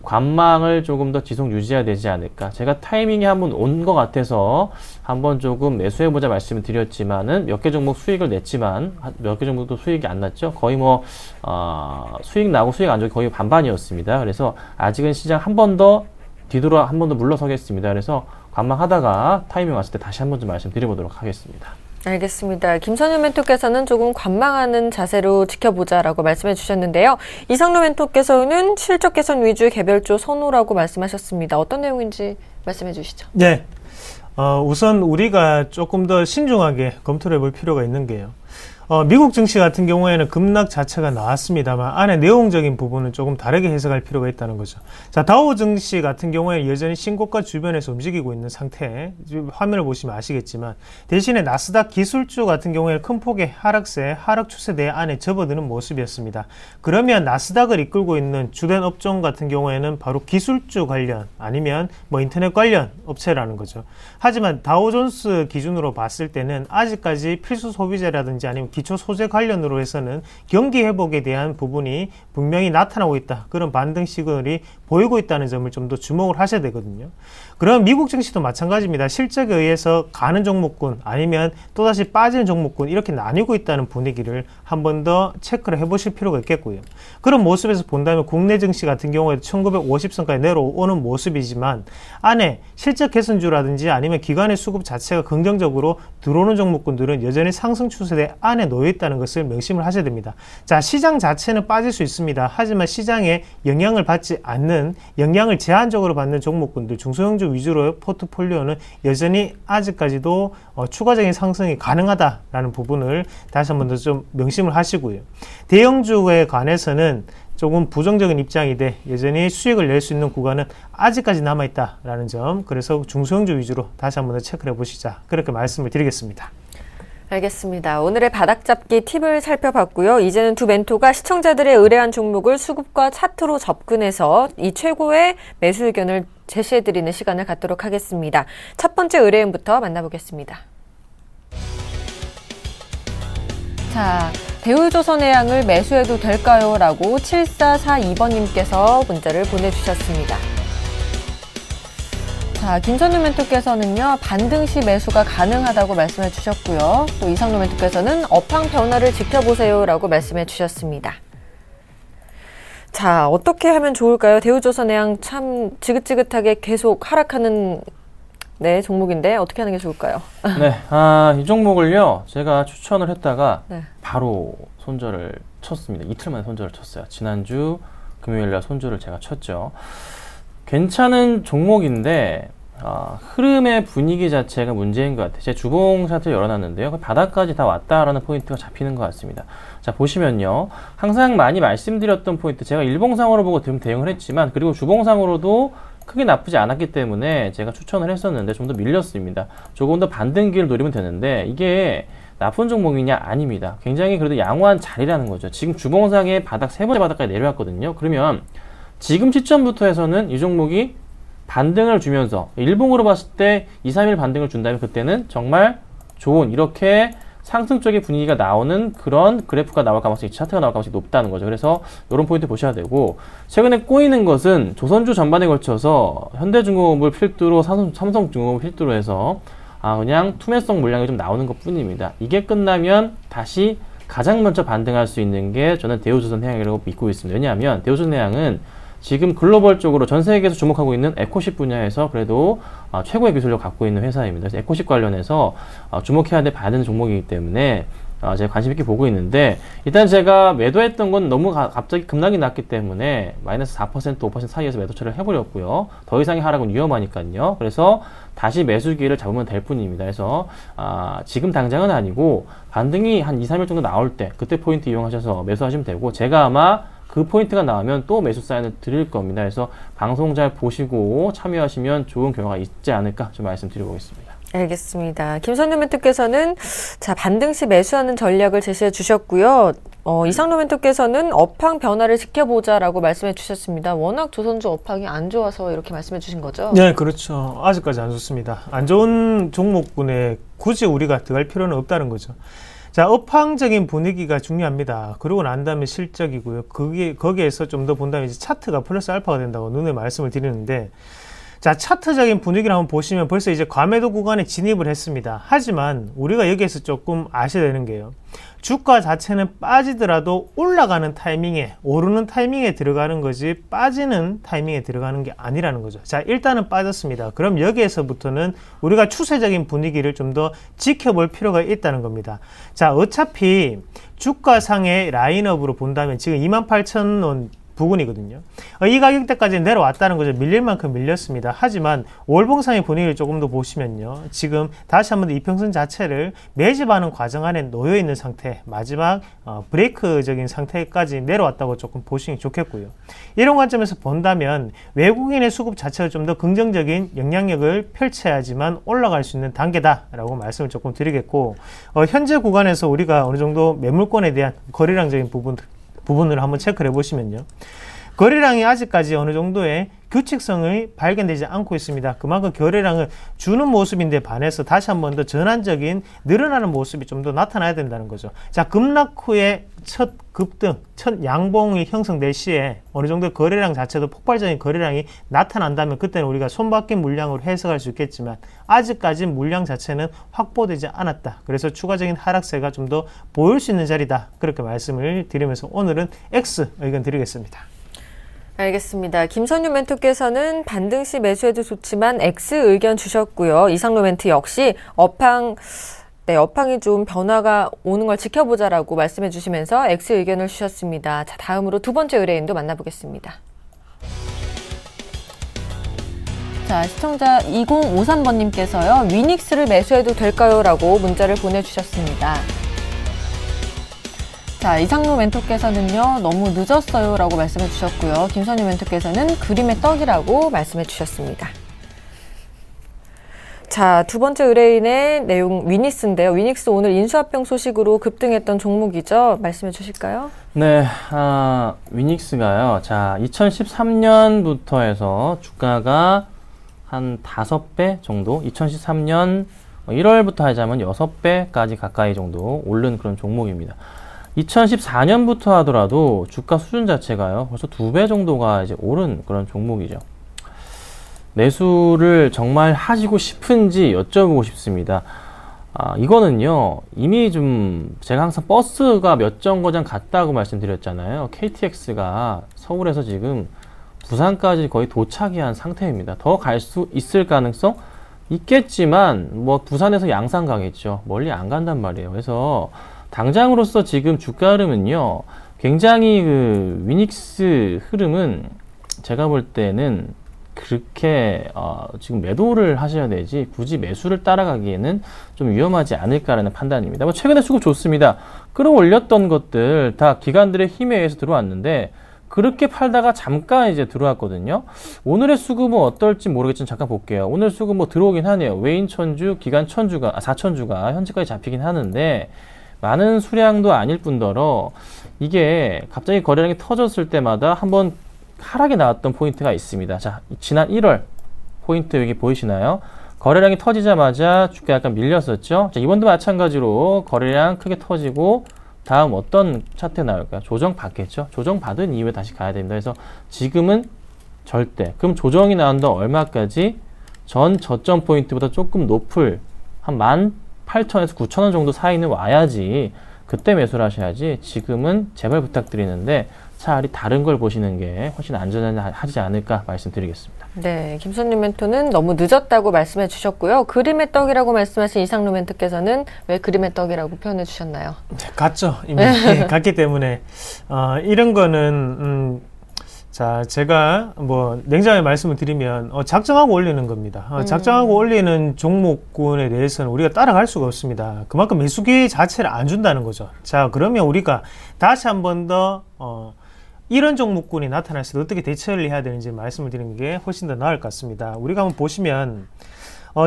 관망을 조금 더 지속 유지해야 되지 않을까. 제가 타이밍이 한번 온 것 같아서 한번 조금 매수해보자 말씀을 드렸지만은 몇 개 종목 수익을 냈지만 몇 개 종목도 수익이 안 났죠. 거의 수익 나고 수익 안 좋고 거의 반반이었습니다. 그래서 아직은 시장 한 번 더 뒤돌아 한 번 더 물러서겠습니다. 그래서 관망하다가 타이밍 왔을 때 다시 한번 좀 말씀드려보도록 하겠습니다. 알겠습니다. 김선유 멘토께서는 조금 관망하는 자세로 지켜보자라고 말씀해 주셨는데요. 이상로 멘토께서는 실적 개선 위주 개별주 선호라고 말씀하셨습니다. 어떤 내용인지 말씀해 주시죠. 네. 우선 우리가 조금 더 신중하게 검토를 해볼 필요가 있는 게요. 미국 증시 같은 경우에는 급락 자체가 나왔습니다만 안에 내용적인 부분은 조금 다르게 해석할 필요가 있다는 거죠. 자, 다우 증시 같은 경우에 여전히 신고가 주변에서 움직이고 있는 상태, 화면을 보시면 아시겠지만 대신에 나스닥 기술주 같은 경우에는 큰 폭의 하락 추세대 안에 접어드는 모습이었습니다. 그러면 나스닥을 이끌고 있는 주된 업종 같은 경우에는 바로 기술주 관련 아니면 인터넷 관련 업체라는 거죠. 하지만 다우존스 기준으로 봤을 때는 아직까지 필수 소비재라든지 아니면 기초 소재 관련으로 해서는 경기 회복에 대한 부분이 분명히 나타나고 있다. 그런 반등 시그널이 보이고 있다는 점을 좀 더 주목을 하셔야 되거든요. 그럼 미국 증시도 마찬가지입니다. 실적에 의해서 가는 종목군 아니면 또다시 빠지는 종목군 이렇게 나뉘고 있다는 분위기를 한 번 더 체크를 해보실 필요가 있겠고요. 그런 모습에서 본다면 국내 증시 같은 경우에도 1950선까지 내려오는 모습이지만 안에 실적 개선주라든지 아니면 기관의 수급 자체가 긍정적으로 들어오는 종목군들은 여전히 상승 추세대 안에 놓여 있다는 것을 명심을 하셔야 됩니다. 자, 시장 자체는 빠질 수 있습니다. 하지만 시장에 영향을 받지 않는, 영향을 제한적으로 받는 종목군들, 중소형주 위주로 포트폴리오는 여전히 아직까지도 추가적인 상승이 가능하다라는 부분을 다시 한 번 더 좀 명심을 하시고요. 대형주에 관해서는 조금 부정적인 입장이 돼 여전히 수익을 낼 수 있는 구간은 아직까지 남아있다라는 점, 그래서 중소형주 위주로 다시 한 번 더 체크를 해보시자, 그렇게 말씀을 드리겠습니다. 알겠습니다. 오늘의 바닥잡기 팁을 살펴봤고요. 이제는 두 멘토가 시청자들의 의뢰한 종목을 수급과 차트로 접근해서 이 최고의 매수 의견을 제시해드리는 시간을 갖도록 하겠습니다. 첫 번째 의뢰인부터 만나보겠습니다. 자, 대우조선해양을 매수해도 될까요? 라고 7442번님께서 문자를 보내주셨습니다. 자, 김선우 멘토께서는요, 반등 시 매수가 가능하다고 말씀해 주셨고요. 또 이상로 멘토께서는 업황 변화를 지켜보세요 라고 말씀해 주셨습니다. 자, 어떻게 하면 좋을까요? 대우조선해양 참 지긋지긋하게 계속 하락하는 종목인데 어떻게 하는 게 좋을까요? 네, 이 종목을요, 제가 추천을 했다가 네. 바로 손절을 쳤습니다. 이틀 만에 손절을 쳤어요. 지난주 금요일날 손절을 제가 쳤죠. 괜찮은 종목인데 흐름의 분위기 자체가 문제인 것 같아요. 제 주봉 차트를 열어놨는데요. 바닥까지 다 왔다라는 포인트가 잡히는 것 같습니다. 자, 보시면요. 항상 많이 말씀드렸던 포인트, 제가 일봉상으로 보고 대응을 했지만, 그리고 주봉상으로도 크게 나쁘지 않았기 때문에 제가 추천을 했었는데 좀 더 밀렸습니다. 조금 더 반등기를 노리면 되는데 이게 나쁜 종목이냐? 아닙니다. 굉장히 그래도 양호한 자리라는 거죠. 지금 주봉상의 바닥, 세 번째 바닥까지 내려왔거든요. 그러면 지금 시점부터 해서는 이 종목이 반등을 주면서 일봉으로 봤을 때 2, 3일 반등을 준다면 그때는 정말 좋은, 이렇게 상승 쪽의 분위기가 나오는 그런 그래프가 나올 가능성이, 차트가 나올 가능성이 높다는 거죠. 그래서 이런 포인트 보셔야 되고, 최근에 꼬이는 것은 조선주 전반에 걸쳐서 현대중공업을 필두로, 삼성중공업을 필두로 해서 그냥 투매성 물량이 좀 나오는 것 뿐입니다. 이게 끝나면 다시 가장 먼저 반등할 수 있는 게 저는 대우조선해양이라고 믿고 있습니다. 왜냐하면 대우조선해양은 지금 글로벌적으로 전 세계에서 주목하고 있는 에코십 분야에서 그래도 최고의 기술력을 갖고 있는 회사입니다. 그래서 에코십 관련해서 주목해야 될 받은 종목이기 때문에 제가 관심 있게 보고 있는데, 일단 제가 매도했던 건 너무 갑자기 급락이 났기 때문에 마이너스 4%, 5% 사이에서 매도 처리를 해버렸고요. 더 이상의 하락은 위험하니까요. 그래서 다시 매수기를 잡으면 될 뿐입니다. 그래서 지금 당장은 아니고 반등이 한 2, 3일 정도 나올 때 그때 포인트 이용하셔서 매수하시면 되고, 제가 아마 그 포인트가 나오면 또 매수 사인을 드릴 겁니다. 그래서 방송 잘 보시고 참여하시면 좋은 결과가 있지 않을까 좀 말씀드려보겠습니다. 알겠습니다. 김선우 멘토께서는 자, 반등 시 매수하는 전략을 제시해 주셨고요. 이상로 멘토께서는 업황 변화를 지켜보자라고 말씀해 주셨습니다. 워낙 조선주 업황이 안 좋아서 이렇게 말씀해 주신 거죠? 네, 그렇죠. 아직까지 안 좋습니다. 안 좋은 종목군에 굳이 우리가 들어갈 필요는 없다는 거죠. 자, 업황적인 분위기가 중요합니다. 그러고 난 다음에 실적이고요. 거기에서 좀 더 본다면 이제 차트가 플러스 알파가 된다고 눈에 말씀을 드리는데, 자, 차트적인 분위기를 한번 보시면 벌써 이제 과매도 구간에 진입을 했습니다. 하지만 우리가 여기에서 조금 아셔야 되는 게요. 주가 자체는 빠지더라도 올라가는 타이밍에, 오르는 타이밍에 들어가는 거지 빠지는 타이밍에 들어가는 게 아니라는 거죠. 자, 일단은 빠졌습니다. 그럼 여기에서부터는 우리가 추세적인 분위기를 좀 더 지켜볼 필요가 있다는 겁니다. 자, 어차피 주가상의 라인업으로 본다면 지금 28,000원 부근이거든요. 이 가격대까지 내려왔다는 거죠. 밀릴 만큼 밀렸습니다. 하지만 월봉상의 분위기를 조금 더 보시면요. 지금 다시 한번 더 이평선 자체를 매집하는 과정 안에 놓여 있는 상태, 마지막 브레이크적인 상태까지 내려왔다고 조금 보시기 좋겠고요. 이런 관점에서 본다면 외국인의 수급 자체가 좀 더 긍정적인 영향력을 펼쳐야지만 올라갈 수 있는 단계다라고 말씀을 조금 드리겠고, 현재 구간에서 우리가 어느 정도 매물권에 대한 거래량적인 부분을 한번 체크를 해보시면요. 거래량이 아직까지 어느 정도의 규칙성이 발견되지 않고 있습니다. 그만큼 거래량을 주는 모습인데 반해서 다시 한번 더 전환적인 늘어나는 모습이 좀 더 나타나야 된다는 거죠. 자, 급락 후에 첫 급등, 첫 양봉이 형성될 시에 어느 정도 거래량 자체도 폭발적인 거래량이 나타난다면 그때는 우리가 손바뀐 물량으로 해석할 수 있겠지만 아직까지 물량 자체는 확보되지 않았다. 그래서 추가적인 하락세가 좀 더 보일 수 있는 자리다. 그렇게 말씀을 드리면서 오늘은 X 의견 드리겠습니다. 알겠습니다. 김선유 멘토께서는 반등 시 매수해도 좋지만 X 의견 주셨고요. 이상로 멘트 역시 업황이 좀 변화가 오는 걸 지켜보자라고 말씀해 주시면서 X 의견을 주셨습니다. 자, 다음으로 두 번째 의뢰인도 만나보겠습니다. 자, 시청자 2053번님께서요. 위닉스를 매수해도 될까요? 라고 문자를 보내주셨습니다. 자, 이상로 멘토께서는요, 너무 늦었어요 라고 말씀해 주셨고요. 김선유 멘토께서는 그림의 떡이라고 말씀해 주셨습니다. 자, 두 번째 의뢰인의 내용 위닉스인데요. 위닉스 오늘 인수합병 소식으로 급등했던 종목이죠. 말씀해 주실까요? 네, 위닉스가요. 자, 2013년부터 해서 주가가 한 5배 정도, 2013년 1월부터 하자면 6배까지 가까이 정도 오른 그런 종목입니다. 2014년부터 하더라도 주가 수준 자체가요, 벌써 2배 정도가 이제 오른 그런 종목이죠. 매수를 정말 하시고 싶은지 여쭤보고 싶습니다. 이거는요, 이미 좀 제가 항상 버스가 몇 정거장 갔다고 말씀드렸잖아요. KTX가 서울에서 지금 부산까지 거의 도착이 한 상태입니다. 더 갈 수 있을 가능성 있겠지만 뭐 부산에서 양산 가겠죠. 멀리 안 간단 말이에요. 그래서 당장으로서 지금 주가 흐름은요, 굉장히 그 위닉스 흐름은 제가 볼 때는 그렇게 지금 매도를 하셔야 되지 굳이 매수를 따라가기에는 좀 위험하지 않을까라는 판단입니다. 뭐 최근에 수급 좋습니다. 끌어올렸던 것들 다 기관들의 힘에 의해서 들어왔는데 그렇게 팔다가 잠깐 이제 들어왔거든요. 오늘의 수급은 어떨지 모르겠지만 잠깐 볼게요. 오늘 수급 뭐 들어오긴 하네요. 외인 천주, 기관 천주가 4천주가 현재까지 잡히긴 하는데 많은 수량도 아닐 뿐더러 이게 갑자기 거래량이 터졌을 때마다 한번 하락이 나왔던 포인트가 있습니다. 자, 지난 1월 포인트 여기 보이시나요? 거래량이 터지자마자 주가 약간 밀렸었죠. 자, 이번도 마찬가지로 거래량 크게 터지고 다음 어떤 차트에 나올까요? 조정 받겠죠. 조정 받은 이후에 다시 가야 됩니다. 그래서 지금은 절대. 그럼 조정이 나온다 얼마까지? 전 저점 포인트보다 조금 높을 한 18,000에서 9,000원 정도 사이는 와야지 그때 매수를 하셔야지 지금은 제발 부탁드리는데 차라리 다른 걸 보시는 게 훨씬 안전하지 않을까 말씀드리겠습니다. 네, 김선유 멘토는 너무 늦었다고 말씀해 주셨고요. 그림의 떡이라고 말씀하신 이상로 멘토께서는 왜 그림의 떡이라고 표현해 주셨나요? 갔죠. 이미 갔기 때문에 이런 거는 자, 제가 뭐 냉정하게 말씀을 드리면 작정하고 올리는 겁니다. 작정하고 올리는 종목군에 대해서는 우리가 따라갈 수가 없습니다. 그만큼 매수 기회 자체를 안 준다는 거죠. 자, 그러면 우리가 다시 한 번 더 이런 종목군이 나타났을 때 어떻게 대처를 해야 되는지 말씀을 드리는 게 훨씬 더 나을 것 같습니다. 우리가 한번 보시면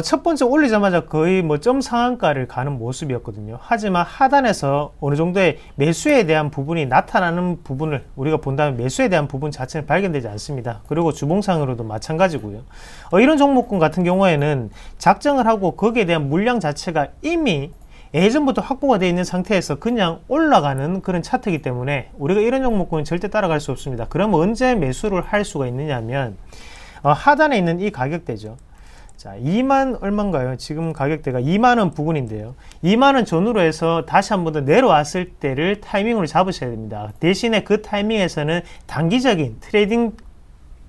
첫 번째 올리자마자 거의 뭐 점 상한가를 가는 모습이었거든요. 하지만 하단에서 어느 정도의 매수에 대한 부분이 나타나는 부분을 우리가 본다면 매수에 대한 부분 자체는 발견되지 않습니다. 그리고 주봉상으로도 마찬가지고요. 이런 종목군 같은 경우에는 작정을 하고 거기에 대한 물량 자체가 이미 예전부터 확보가 되어 있는 상태에서 그냥 올라가는 그런 차트이기 때문에 우리가 이런 종목군은 절대 따라갈 수 없습니다. 그러면 언제 매수를 할 수가 있느냐 하면 하단에 있는 이 가격대죠. 자, 2만 얼마인가요? 지금 가격대가 2만원 부근인데요. 2만원 전후로 해서 다시 한 번 더 내려왔을 때를 타이밍으로 잡으셔야 됩니다. 대신에 그 타이밍에서는 단기적인 트레이딩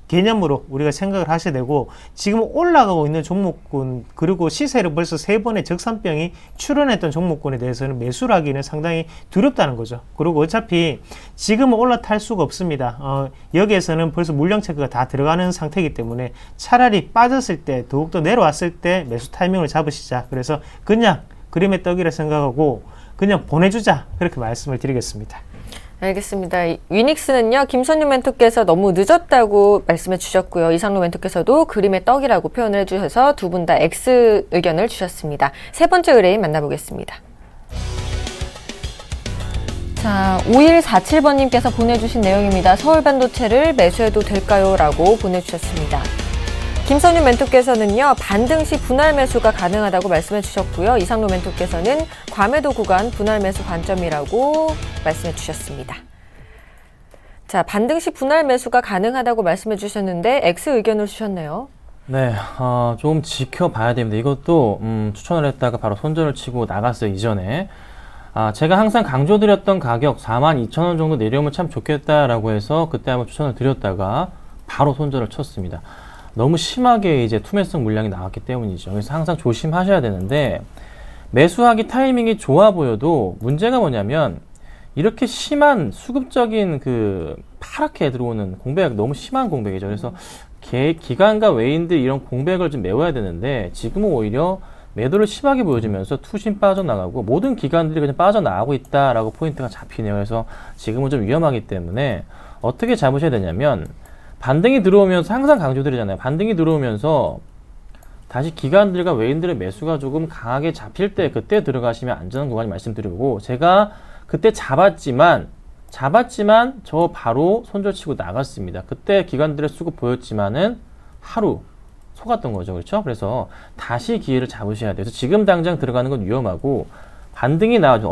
개념으로 우리가 생각을 하셔야 되고, 지금 올라가고 있는 종목군 그리고 시세를 벌써 3번의 적산병이 출현했던 종목군에 대해서는 매수를 하기는 상당히 두렵다는 거죠. 그리고 어차피 지금은 올라탈 수가 없습니다. 여기에서는 벌써 물량 체크가 다 들어가는 상태이기 때문에 차라리 빠졌을 때 더욱더 내려왔을 때 매수 타이밍을 잡으시자. 그래서 그냥 그림의 떡이라 생각하고 그냥 보내주자, 그렇게 말씀을 드리겠습니다. 알겠습니다. 위닉스는요, 김선유 멘토께서 너무 늦었다고 말씀해 주셨고요. 이상로 멘토께서도 그림의 떡이라고 표현을 해주셔서 두 분 다 X 의견을 주셨습니다. 세 번째 의뢰인 만나보겠습니다. 자, 5147번님께서 보내주신 내용입니다. 서울반도체를 매수해도 될까요? 라고 보내주셨습니다. 김선유 멘토께서는요, 반등 시 분할 매수가 가능하다고 말씀해 주셨고요. 이상로 멘토께서는 과매도 구간 분할 매수 관점이라고 말씀해 주셨습니다. 자, 반등 시 분할 매수가 가능하다고 말씀해 주셨는데 X 의견을 주셨네요. 네, 좀 지켜봐야 됩니다. 이것도 추천을 했다가 바로 손절을 치고 나갔어요, 이전에. 제가 항상 강조드렸던 가격 42,000원 정도 내려오면 참 좋겠다라고 해서 그때 한번 추천을 드렸다가 바로 손절을 쳤습니다. 너무 심하게 이제 투매성 물량이 나왔기 때문이죠. 그래서 항상 조심하셔야 되는데, 매수하기 타이밍이 좋아 보여도 문제가 뭐냐면 이렇게 심한 수급적인 그 파랗게 들어오는 공백, 너무 심한 공백이죠. 그래서 기관과 외인들 이런 공백을 좀 메워야 되는데, 지금은 오히려 매도를 심하게 보여주면서 투신 빠져나가고 모든 기관들이 그냥 빠져나가고 있다라고 포인트가 잡히네요. 그래서 지금은 좀 위험하기 때문에 어떻게 잡으셔야 되냐면, 반등이 들어오면서 항상 강조드리잖아요. 반등이 들어오면서 다시 기관들과 외인들의 매수가 조금 강하게 잡힐 때 그때 들어가시면 안전한 구간이 말씀드리고, 제가 그때 잡았지만 저 바로 손절치고 나갔습니다. 그때 기관들의 수급 보였지만은 하루 속았던 거죠. 그렇죠? 그래서 다시 기회를 잡으셔야 돼요. 그래서 지금 당장 들어가는 건 위험하고, 반등이 나와줄,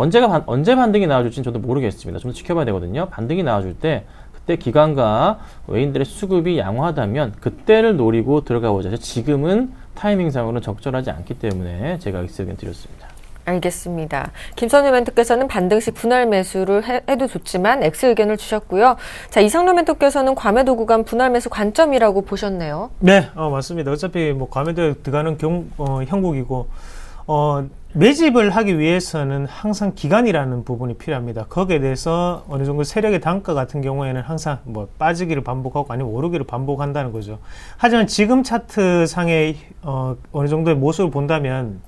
언제 반등이 나와줄지는 저도 모르겠습니다. 좀 더 지켜봐야 되거든요. 반등이 나와줄 때 그때 기관과 외인들의 수급이 양호하다면 그때를 노리고 들어가 보자. 지금은 타이밍상으로는 적절하지 않기 때문에 제가 X 의견 드렸습니다. 알겠습니다. 김선유 멘토께서는 반등시 분할 매수를 해도 좋지만 X 의견을 주셨고요. 자, 이상로 멘토께서는 과매도 구간 분할 매수 관점이라고 보셨네요. 네, 맞습니다. 어차피 뭐 과매도에 들어가는 형국이고, 매집을 하기 위해서는 항상 기간이라는 부분이 필요합니다. 거기에 대해서 어느 정도 세력의 단가 같은 경우에는 항상 뭐 빠지기를 반복하고 아니면 오르기를 반복한다는 거죠. 하지만 지금 차트 상의 어느 정도의 모습을 본다면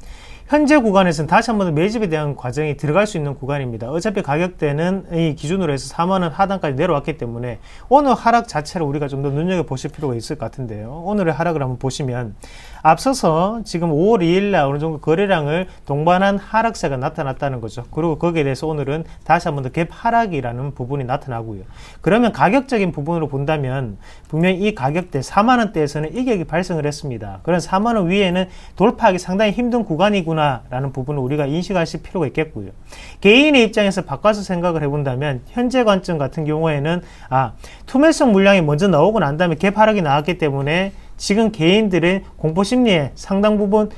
현재 구간에서는 다시 한번 더 매집에 대한 과정이 들어갈 수 있는 구간입니다. 어차피 가격대는 이 기준으로 해서 4만원 하단까지 내려왔기 때문에 오늘 하락 자체를 우리가 좀 더 눈여겨보실 필요가 있을 것 같은데요. 오늘의 하락을 한번 보시면 앞서서 지금 5월 2일날 어느 정도 거래량을 동반한 하락세가 나타났다는 거죠. 그리고 거기에 대해서 오늘은 다시 한번 더 갭 하락이라는 부분이 나타나고요. 그러면 가격적인 부분으로 본다면 분명히 이 가격대 4만원대에서는 이격이 발생을 했습니다. 그런 4만원 위에는 돌파하기 상당히 힘든 구간이구나 라는 부분을 우리가 인식하실 필요가 있겠고요. 개인의 입장에서 바꿔서 생각을 해본다면 현재 관점 같은 경우에는 투매성 물량이 먼저 나오고 난 다음에 갭 하락이 나왔기 때문에 지금 개인들의 공포심리에 상당 부분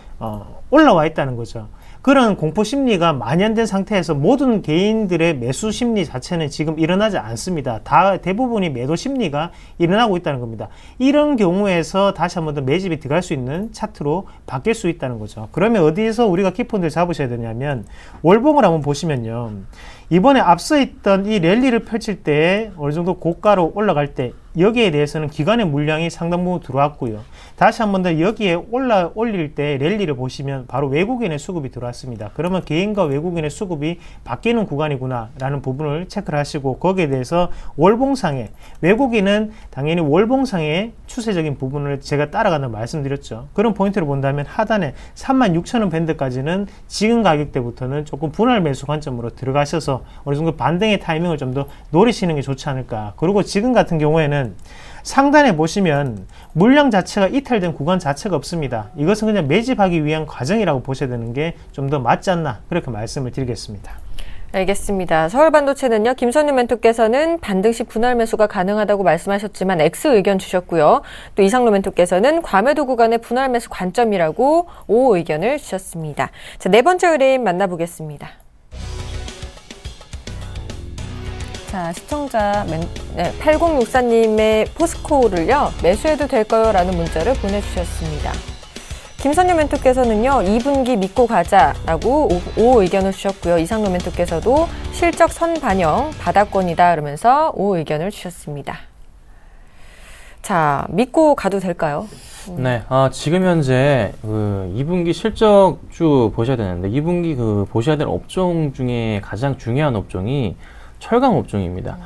올라와 있다는 거죠. 그런 공포 심리가 만연된 상태에서 모든 개인들의 매수 심리 자체는 지금 일어나지 않습니다. 대부분이 매도 심리가 일어나고 있다는 겁니다. 이런 경우에서 다시 한 번 더 매집이 들어갈 수 있는 차트로 바뀔 수 있다는 거죠. 그러면 어디에서 우리가 키포인트를 잡으셔야 되냐면 월봉을 한번 보시면요. 이번에 앞서 있던 이 랠리를 펼칠 때 어느 정도 고가로 올라갈 때 여기에 대해서는 기관의 물량이 상당 부분 들어왔고요. 다시 한 번 더 여기에 올릴 때 랠리를 보시면 바로 외국인의 수급이 들어왔습니다. 그러면 개인과 외국인의 수급이 바뀌는 구간이구나 라는 부분을 체크를 하시고, 거기에 대해서 월봉상에 외국인은 당연히 월봉상의 추세적인 부분을 제가 따라간다고 말씀드렸죠. 그런 포인트를 본다면 하단에 36,000원 밴드까지는 지금 가격대부터는 조금 분할 매수 관점으로 들어가셔서 어느 정도 반등의 타이밍을 좀 더 노리시는 게 좋지 않을까. 그리고 지금 같은 경우에는 상단에 보시면 물량 자체가 이탈된 구간 자체가 없습니다. 이것은 그냥 매집하기 위한 과정이라고 보셔야 되는 게 좀 더 맞지 않나, 그렇게 말씀을 드리겠습니다. 알겠습니다. 서울반도체는요, 김선유 멘토께서는 반등 시 분할 매수가 가능하다고 말씀하셨지만 X 의견 주셨고요. 또 이상로 멘토께서는 과매도 구간의 분할 매수 관점이라고 O 의견을 주셨습니다. 자, 네 번째 의뢰인 만나보겠습니다. 자, 시청자 8064님의 포스코를요, 매수해도 될까요? 라는 문자를 보내주셨습니다. 김선유 멘토께서는요, 2분기 믿고 가자라고 O 의견을 주셨고요. 이상로 멘토께서도 실적 선 반영 바닥권이다 그러면서 O 의견을 주셨습니다. 자, 믿고 가도 될까요? 네, 지금 현재 2분기 실적주 보셔야 되는데 2분기 보셔야 될 업종 중에 가장 중요한 업종이 철강 업종입니다.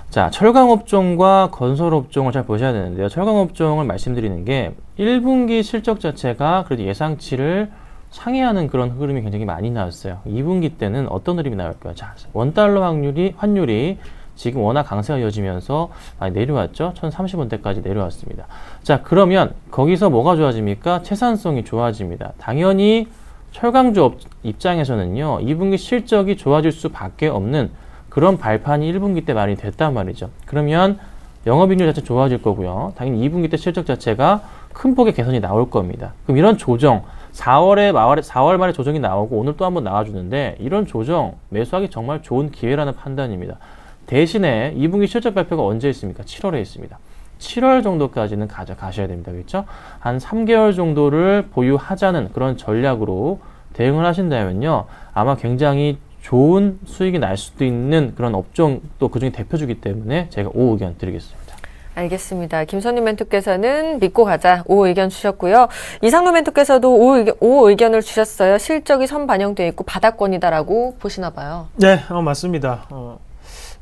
자, 철강 업종과 건설 업종을 잘 보셔야 되는데요. 철강 업종을 말씀드리는 게 1분기 실적 자체가 그래도 예상치를 상회하는 그런 흐름이 굉장히 많이 나왔어요. 2분기 때는 어떤 흐름이 나올까요? 자, 원달러 환율이 지금 워낙 강세가 이어지면서 많이 내려왔죠. 1,030원대까지 내려왔습니다. 자, 그러면 거기서 뭐가 좋아집니까? 채산성이 좋아집니다. 당연히 철강주 입장에서는요, 2분기 실적이 좋아질 수밖에 없는 그런 발판이 1분기 때 많이 됐단 말이죠. 그러면 영업이익률 자체 좋아질 거고요. 당연히 2분기 때 실적 자체가 큰 폭의 개선이 나올 겁니다. 그럼 이런 조정, 4월 말에 조정이 나오고 오늘 또 한번 나와주는데, 이런 조정 매수하기 정말 좋은 기회라는 판단입니다. 대신에 2분기 실적 발표가 언제 있습니까? 7월에 있습니다. 7월 정도까지는 가셔야 됩니다. 그렇죠? 한 3개월 정도를 보유하자는 그런 전략으로 대응을 하신다면요, 아마 굉장히 좋은 수익이 날 수도 있는 그런 업종, 또 그중에 대표주기 때문에 제가 O 의견 드리겠습니다. 알겠습니다. 김선유 멘토께서는 믿고 가자 O 의견 주셨고요. 이상로 멘토께서도 O 의견을 주셨어요. 실적이 선 반영되어 있고 바닥권이다라고 보시나 봐요. 네, 맞습니다.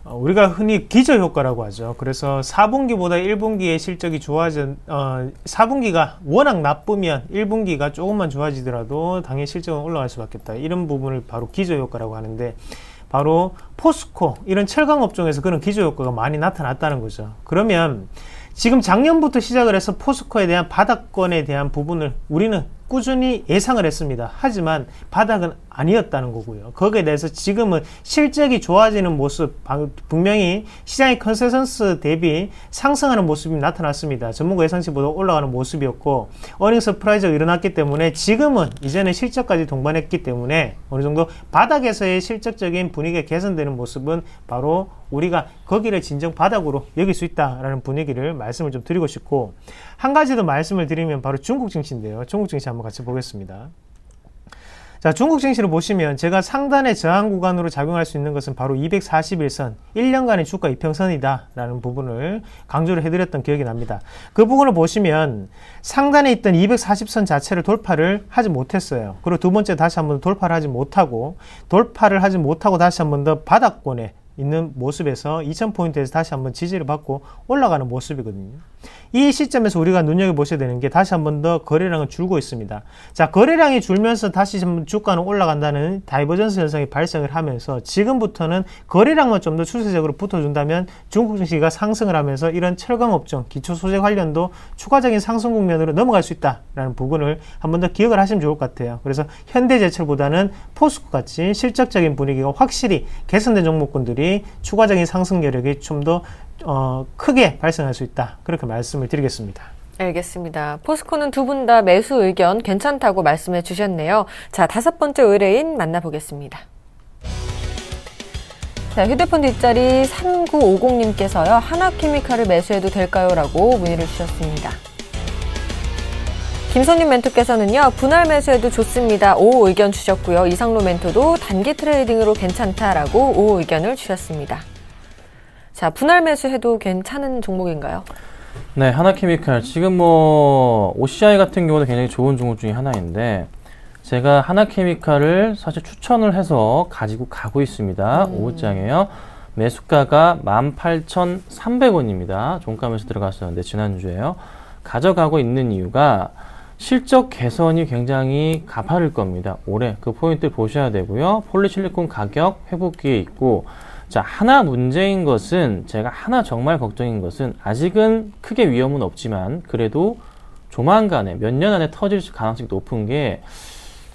우리가 흔히 기저효과라고 하죠. 그래서 4분기보다 1분기의 실적이 4분기가 워낙 나쁘면 1분기가 조금만 좋아지더라도 당연히 실적은 올라갈 수밖에 없다. 이런 부분을 바로 기저효과라고 하는데, 바로 포스코, 이런 철강업종에서 그런 기저효과가 많이 나타났다는 거죠. 그러면 지금 작년부터 시작을 해서 포스코에 대한 바닥권에 대한 부분을 우리는 꾸준히 예상을 했습니다. 하지만 바닥은 아니었다는 거고요. 거기에 대해서 지금은 실적이 좋아지는 모습, 분명히 시장의 컨센서스 대비 상승하는 모습이 나타났습니다. 전문가 예상치보다 올라가는 모습이었고, 어닝 서프라이즈가 일어났기 때문에 지금은 이제는 실적까지 동반했기 때문에 어느 정도 바닥에서의 실적적인 분위기가 개선되는 모습은 바로 우리가 거기를 진정 바닥으로 여길 수 있다라는 분위기를 말씀을 좀 드리고 싶고, 한 가지 더 말씀을 드리면 바로 중국 증시인데요. 중국 증시 한번 같이 보겠습니다. 자, 중국 증시를 보시면 제가 상단의 저항 구간으로 작용할 수 있는 것은 바로 241선, 1년간의 주가 이평선이다 라는 부분을 강조를 해드렸던 기억이 납니다. 그 부분을 보시면 상단에 있던 240선 자체를 돌파를 하지 못했어요. 그리고 두 번째 다시 한번 돌파를 하지 못하고 다시 한번 더 바닥권에 있는 모습에서 2000포인트에서 다시 한번 지지를 받고 올라가는 모습이거든요. 이 시점에서 우리가 눈여겨보셔야 되는 게, 다시 한번 더 거래량은 줄고 있습니다. 자, 거래량이 줄면서 다시 한번 주가는 올라간다는 다이버전스 현상이 발생을 하면서 지금부터는 거래량만 좀 더 추세적으로 붙어준다면 중국 증시가 상승을 하면서 이런 철강업종, 기초소재 관련도 추가적인 상승 국면으로 넘어갈 수 있다라는 부분을 한번 더 기억을 하시면 좋을 것 같아요. 그래서 현대제철보다는 포스코같이 실적적인 분위기가 확실히 개선된 종목군들이 추가적인 상승 여력이 좀 더 크게 발생할 수 있다, 그렇게 말씀을 드리겠습니다. 알겠습니다. 포스코는 두 분 다 매수 의견 괜찮다고 말씀해 주셨네요. 자, 5번째 의뢰인 만나보겠습니다. 자, 휴대폰 뒷자리 3950님께서요. 하나케미칼을 매수해도 될까요? 라고 문의를 주셨습니다. 김선님 멘토께서는요. 분할 매수해도 좋습니다. 오 의견 주셨고요. 이상로 멘토도 단기 트레이딩으로 괜찮다라고 오 의견을 주셨습니다. 자, 분할 매수해도 괜찮은 종목인가요? 네, 하나케미칼. 지금 뭐 OCI 같은 경우도 굉장히 좋은 종목 중에 하나인데 제가 하나케미칼을 사실 추천을 해서 가지고 가고 있습니다. 5장이에요. 매수가가 18,300원입니다. 종가 매수 들어갔었는데 지난주에요. 가져가고 있는 이유가 실적 개선이 굉장히 가파를 겁니다. 올해 그 포인트를 보셔야 되고요. 폴리실리콘 가격 회복기에 있고 자, 하나 문제인 것은 제가 하나 정말 걱정인 것은 아직은 크게 위험은 없지만 그래도 조만간에 몇 년 안에 터질 가능성이 높은 게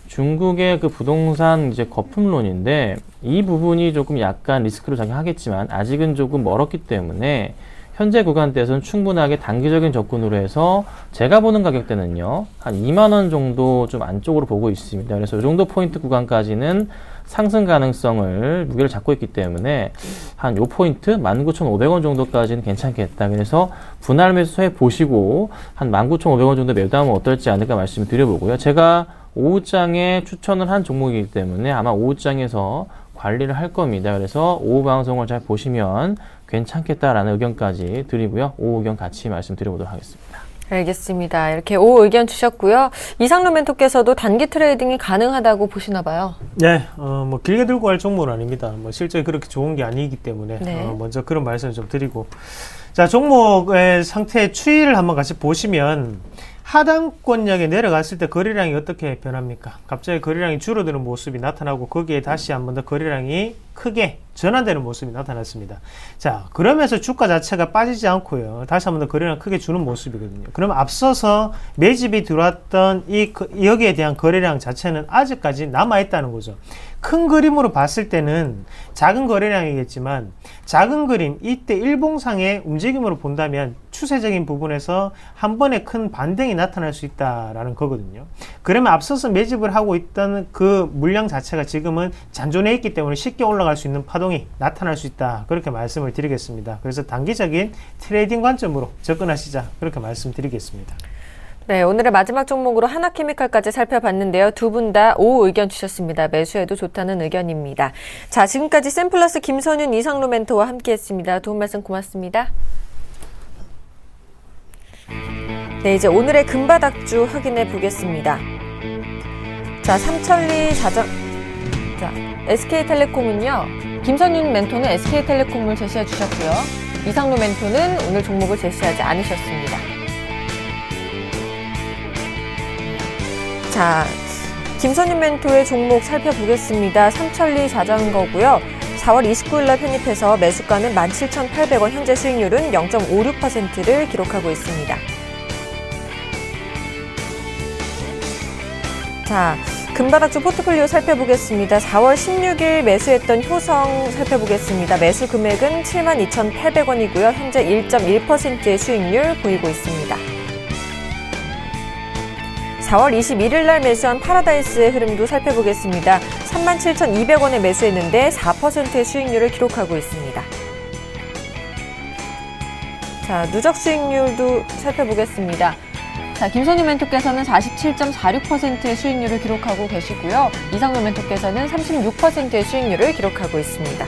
중국의 그 부동산 이제 거품론인데 이 부분이 조금 약간 리스크로 작용하겠지만 아직은 조금 멀었기 때문에 현재 구간대에서는 충분하게 단기적인 접근으로 해서 제가 보는 가격대는요 한 2만원 정도 좀 안쪽으로 보고 있습니다. 그래서 이 정도 포인트 구간까지는 상승 가능성을 무게를 잡고 있기 때문에 한 요 포인트 19,500원 정도까지는 괜찮겠다. 그래서 분할 매수해 보시고 한 19,500원 정도 매도하면 어떨지 않을까 말씀을 드려보고요. 제가 오후장에 추천을 한 종목이기 때문에 아마 오후장에서 관리를 할 겁니다. 그래서 오후 방송을 잘 보시면 괜찮겠다라는 의견까지 드리고요. 오후 의견 같이 말씀드려보도록 하겠습니다. 알겠습니다. 이렇게 오후 의견 주셨고요. 이상로 멘토께서도 단기 트레이딩이 가능하다고 보시나 봐요. 네, 뭐 길게 들고 갈 종목은 아닙니다. 뭐 실제 그렇게 좋은 게 아니기 때문에 네. 먼저 그런 말씀을 좀 드리고 자, 종목의 상태 추이를 한번 같이 보시면 하단권역에 내려갔을 때 거래량이 어떻게 변합니까? 갑자기 거래량이 줄어드는 모습이 나타나고 거기에 다시 한 번 더 거래량이 크게 전환되는 모습이 나타났습니다. 자, 그러면서 주가 자체가 빠지지 않고요. 다시 한 번 더 거래량 크게 주는 모습이거든요. 그럼 앞서서 매집이 들어왔던 여기에 대한 거래량 자체는 아직까지 남아있다는 거죠. 큰 그림으로 봤을 때는 작은 거래량이겠지만 작은 그림, 이때 일봉상의 움직임으로 본다면 추세적인 부분에서 한 번에 큰 반등이 나타날 수 있다라는 거거든요. 그러면 앞서서 매집을 하고 있던 그 물량 자체가 지금은 잔존해 있기 때문에 쉽게 올라갈 수 있는 파동이 나타날 수 있다. 그렇게 말씀을 드리겠습니다. 그래서 단기적인 트레이딩 관점으로 접근하시자. 그렇게 말씀드리겠습니다. 네, 오늘의 마지막 종목으로 하나케미칼까지 살펴봤는데요. 두 분 다 오후 의견 주셨습니다. 매수해도 좋다는 의견입니다. 자, 지금까지 샘플러스 김선윤 이상로 멘토와 함께했습니다. 도움 말씀 고맙습니다. 네, 이제 오늘의 금바닥주 확인해 보겠습니다. 자, 삼천리 자전, 자, SK텔레콤은요, 김선윤 멘토는 SK텔레콤을 제시해 주셨고요. 이상로 멘토는 오늘 종목을 제시하지 않으셨습니다. 자, 김선윤 멘토의 종목 살펴보겠습니다. 삼천리 자전거고요. 4월 29일 날 편입해서 매수가는 17,800원, 현재 수익률은 0.56%를 기록하고 있습니다. 자, 금바닥주 포트폴리오 살펴보겠습니다. 4월 16일 매수했던 효성 살펴보겠습니다. 매수 금액은 72,800원이고요. 현재 1.1%의 수익률 보이고 있습니다. 4월 21일 날 매수한 파라다이스의 흐름도 살펴보겠습니다. 37,200원에 매수했는데 4%의 수익률을 기록하고 있습니다. 자, 누적 수익률도 살펴보겠습니다. 자, 김선희 멘토께서는 47.46%의 수익률을 기록하고 계시고요. 이상로 멘토께서는 36%의 수익률을 기록하고 있습니다.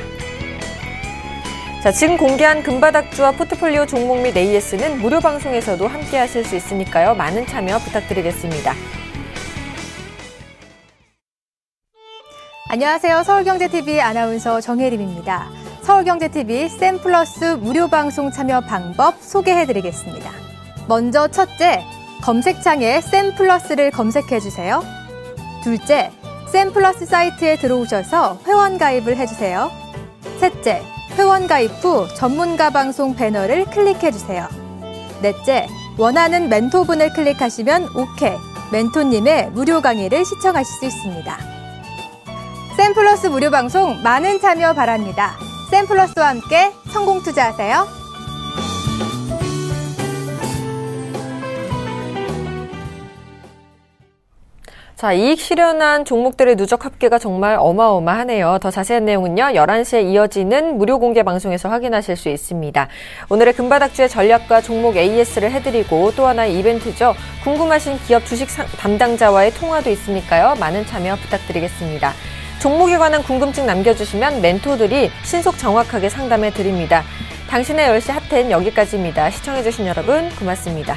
자, 지금 공개한 금바닥주와 포트폴리오 종목 및 AS는 무료 방송에서도 함께 하실 수 있으니까요. 많은 참여 부탁드리겠습니다. 안녕하세요. 서울경제TV 아나운서 정혜림입니다. 서울경제TV 샘플러스 무료 방송 참여 방법 소개해드리겠습니다. 먼저 첫째, 검색창에 샘플러스를 검색해주세요. 둘째, 샘플러스 사이트에 들어오셔서 회원 가입을 해주세요. 셋째, 회원 가입 후 전문가 방송 배너를 클릭해주세요. 넷째, 원하는 멘토분을 클릭하시면 OK, 멘토님의 무료 강의를 시청하실 수 있습니다. 샘플러스 무료 방송 많은 참여 바랍니다. 샘플러스와 함께 성공 투자하세요. 자, 이익 실현한 종목들의 누적 합계가 정말 어마어마하네요. 더 자세한 내용은요, 11시에 이어지는 무료 공개 방송에서 확인하실 수 있습니다. 오늘의 금바닥주의 전략과 종목 AS를 해드리고 또 하나의 이벤트죠. 궁금하신 기업 주식 담당자와의 통화도 있으니까요. 많은 참여 부탁드리겠습니다. 종목에 관한 궁금증 남겨주시면 멘토들이 신속 정확하게 상담해 드립니다. 당신의 10시 핫텐 여기까지입니다. 시청해주신 여러분 고맙습니다.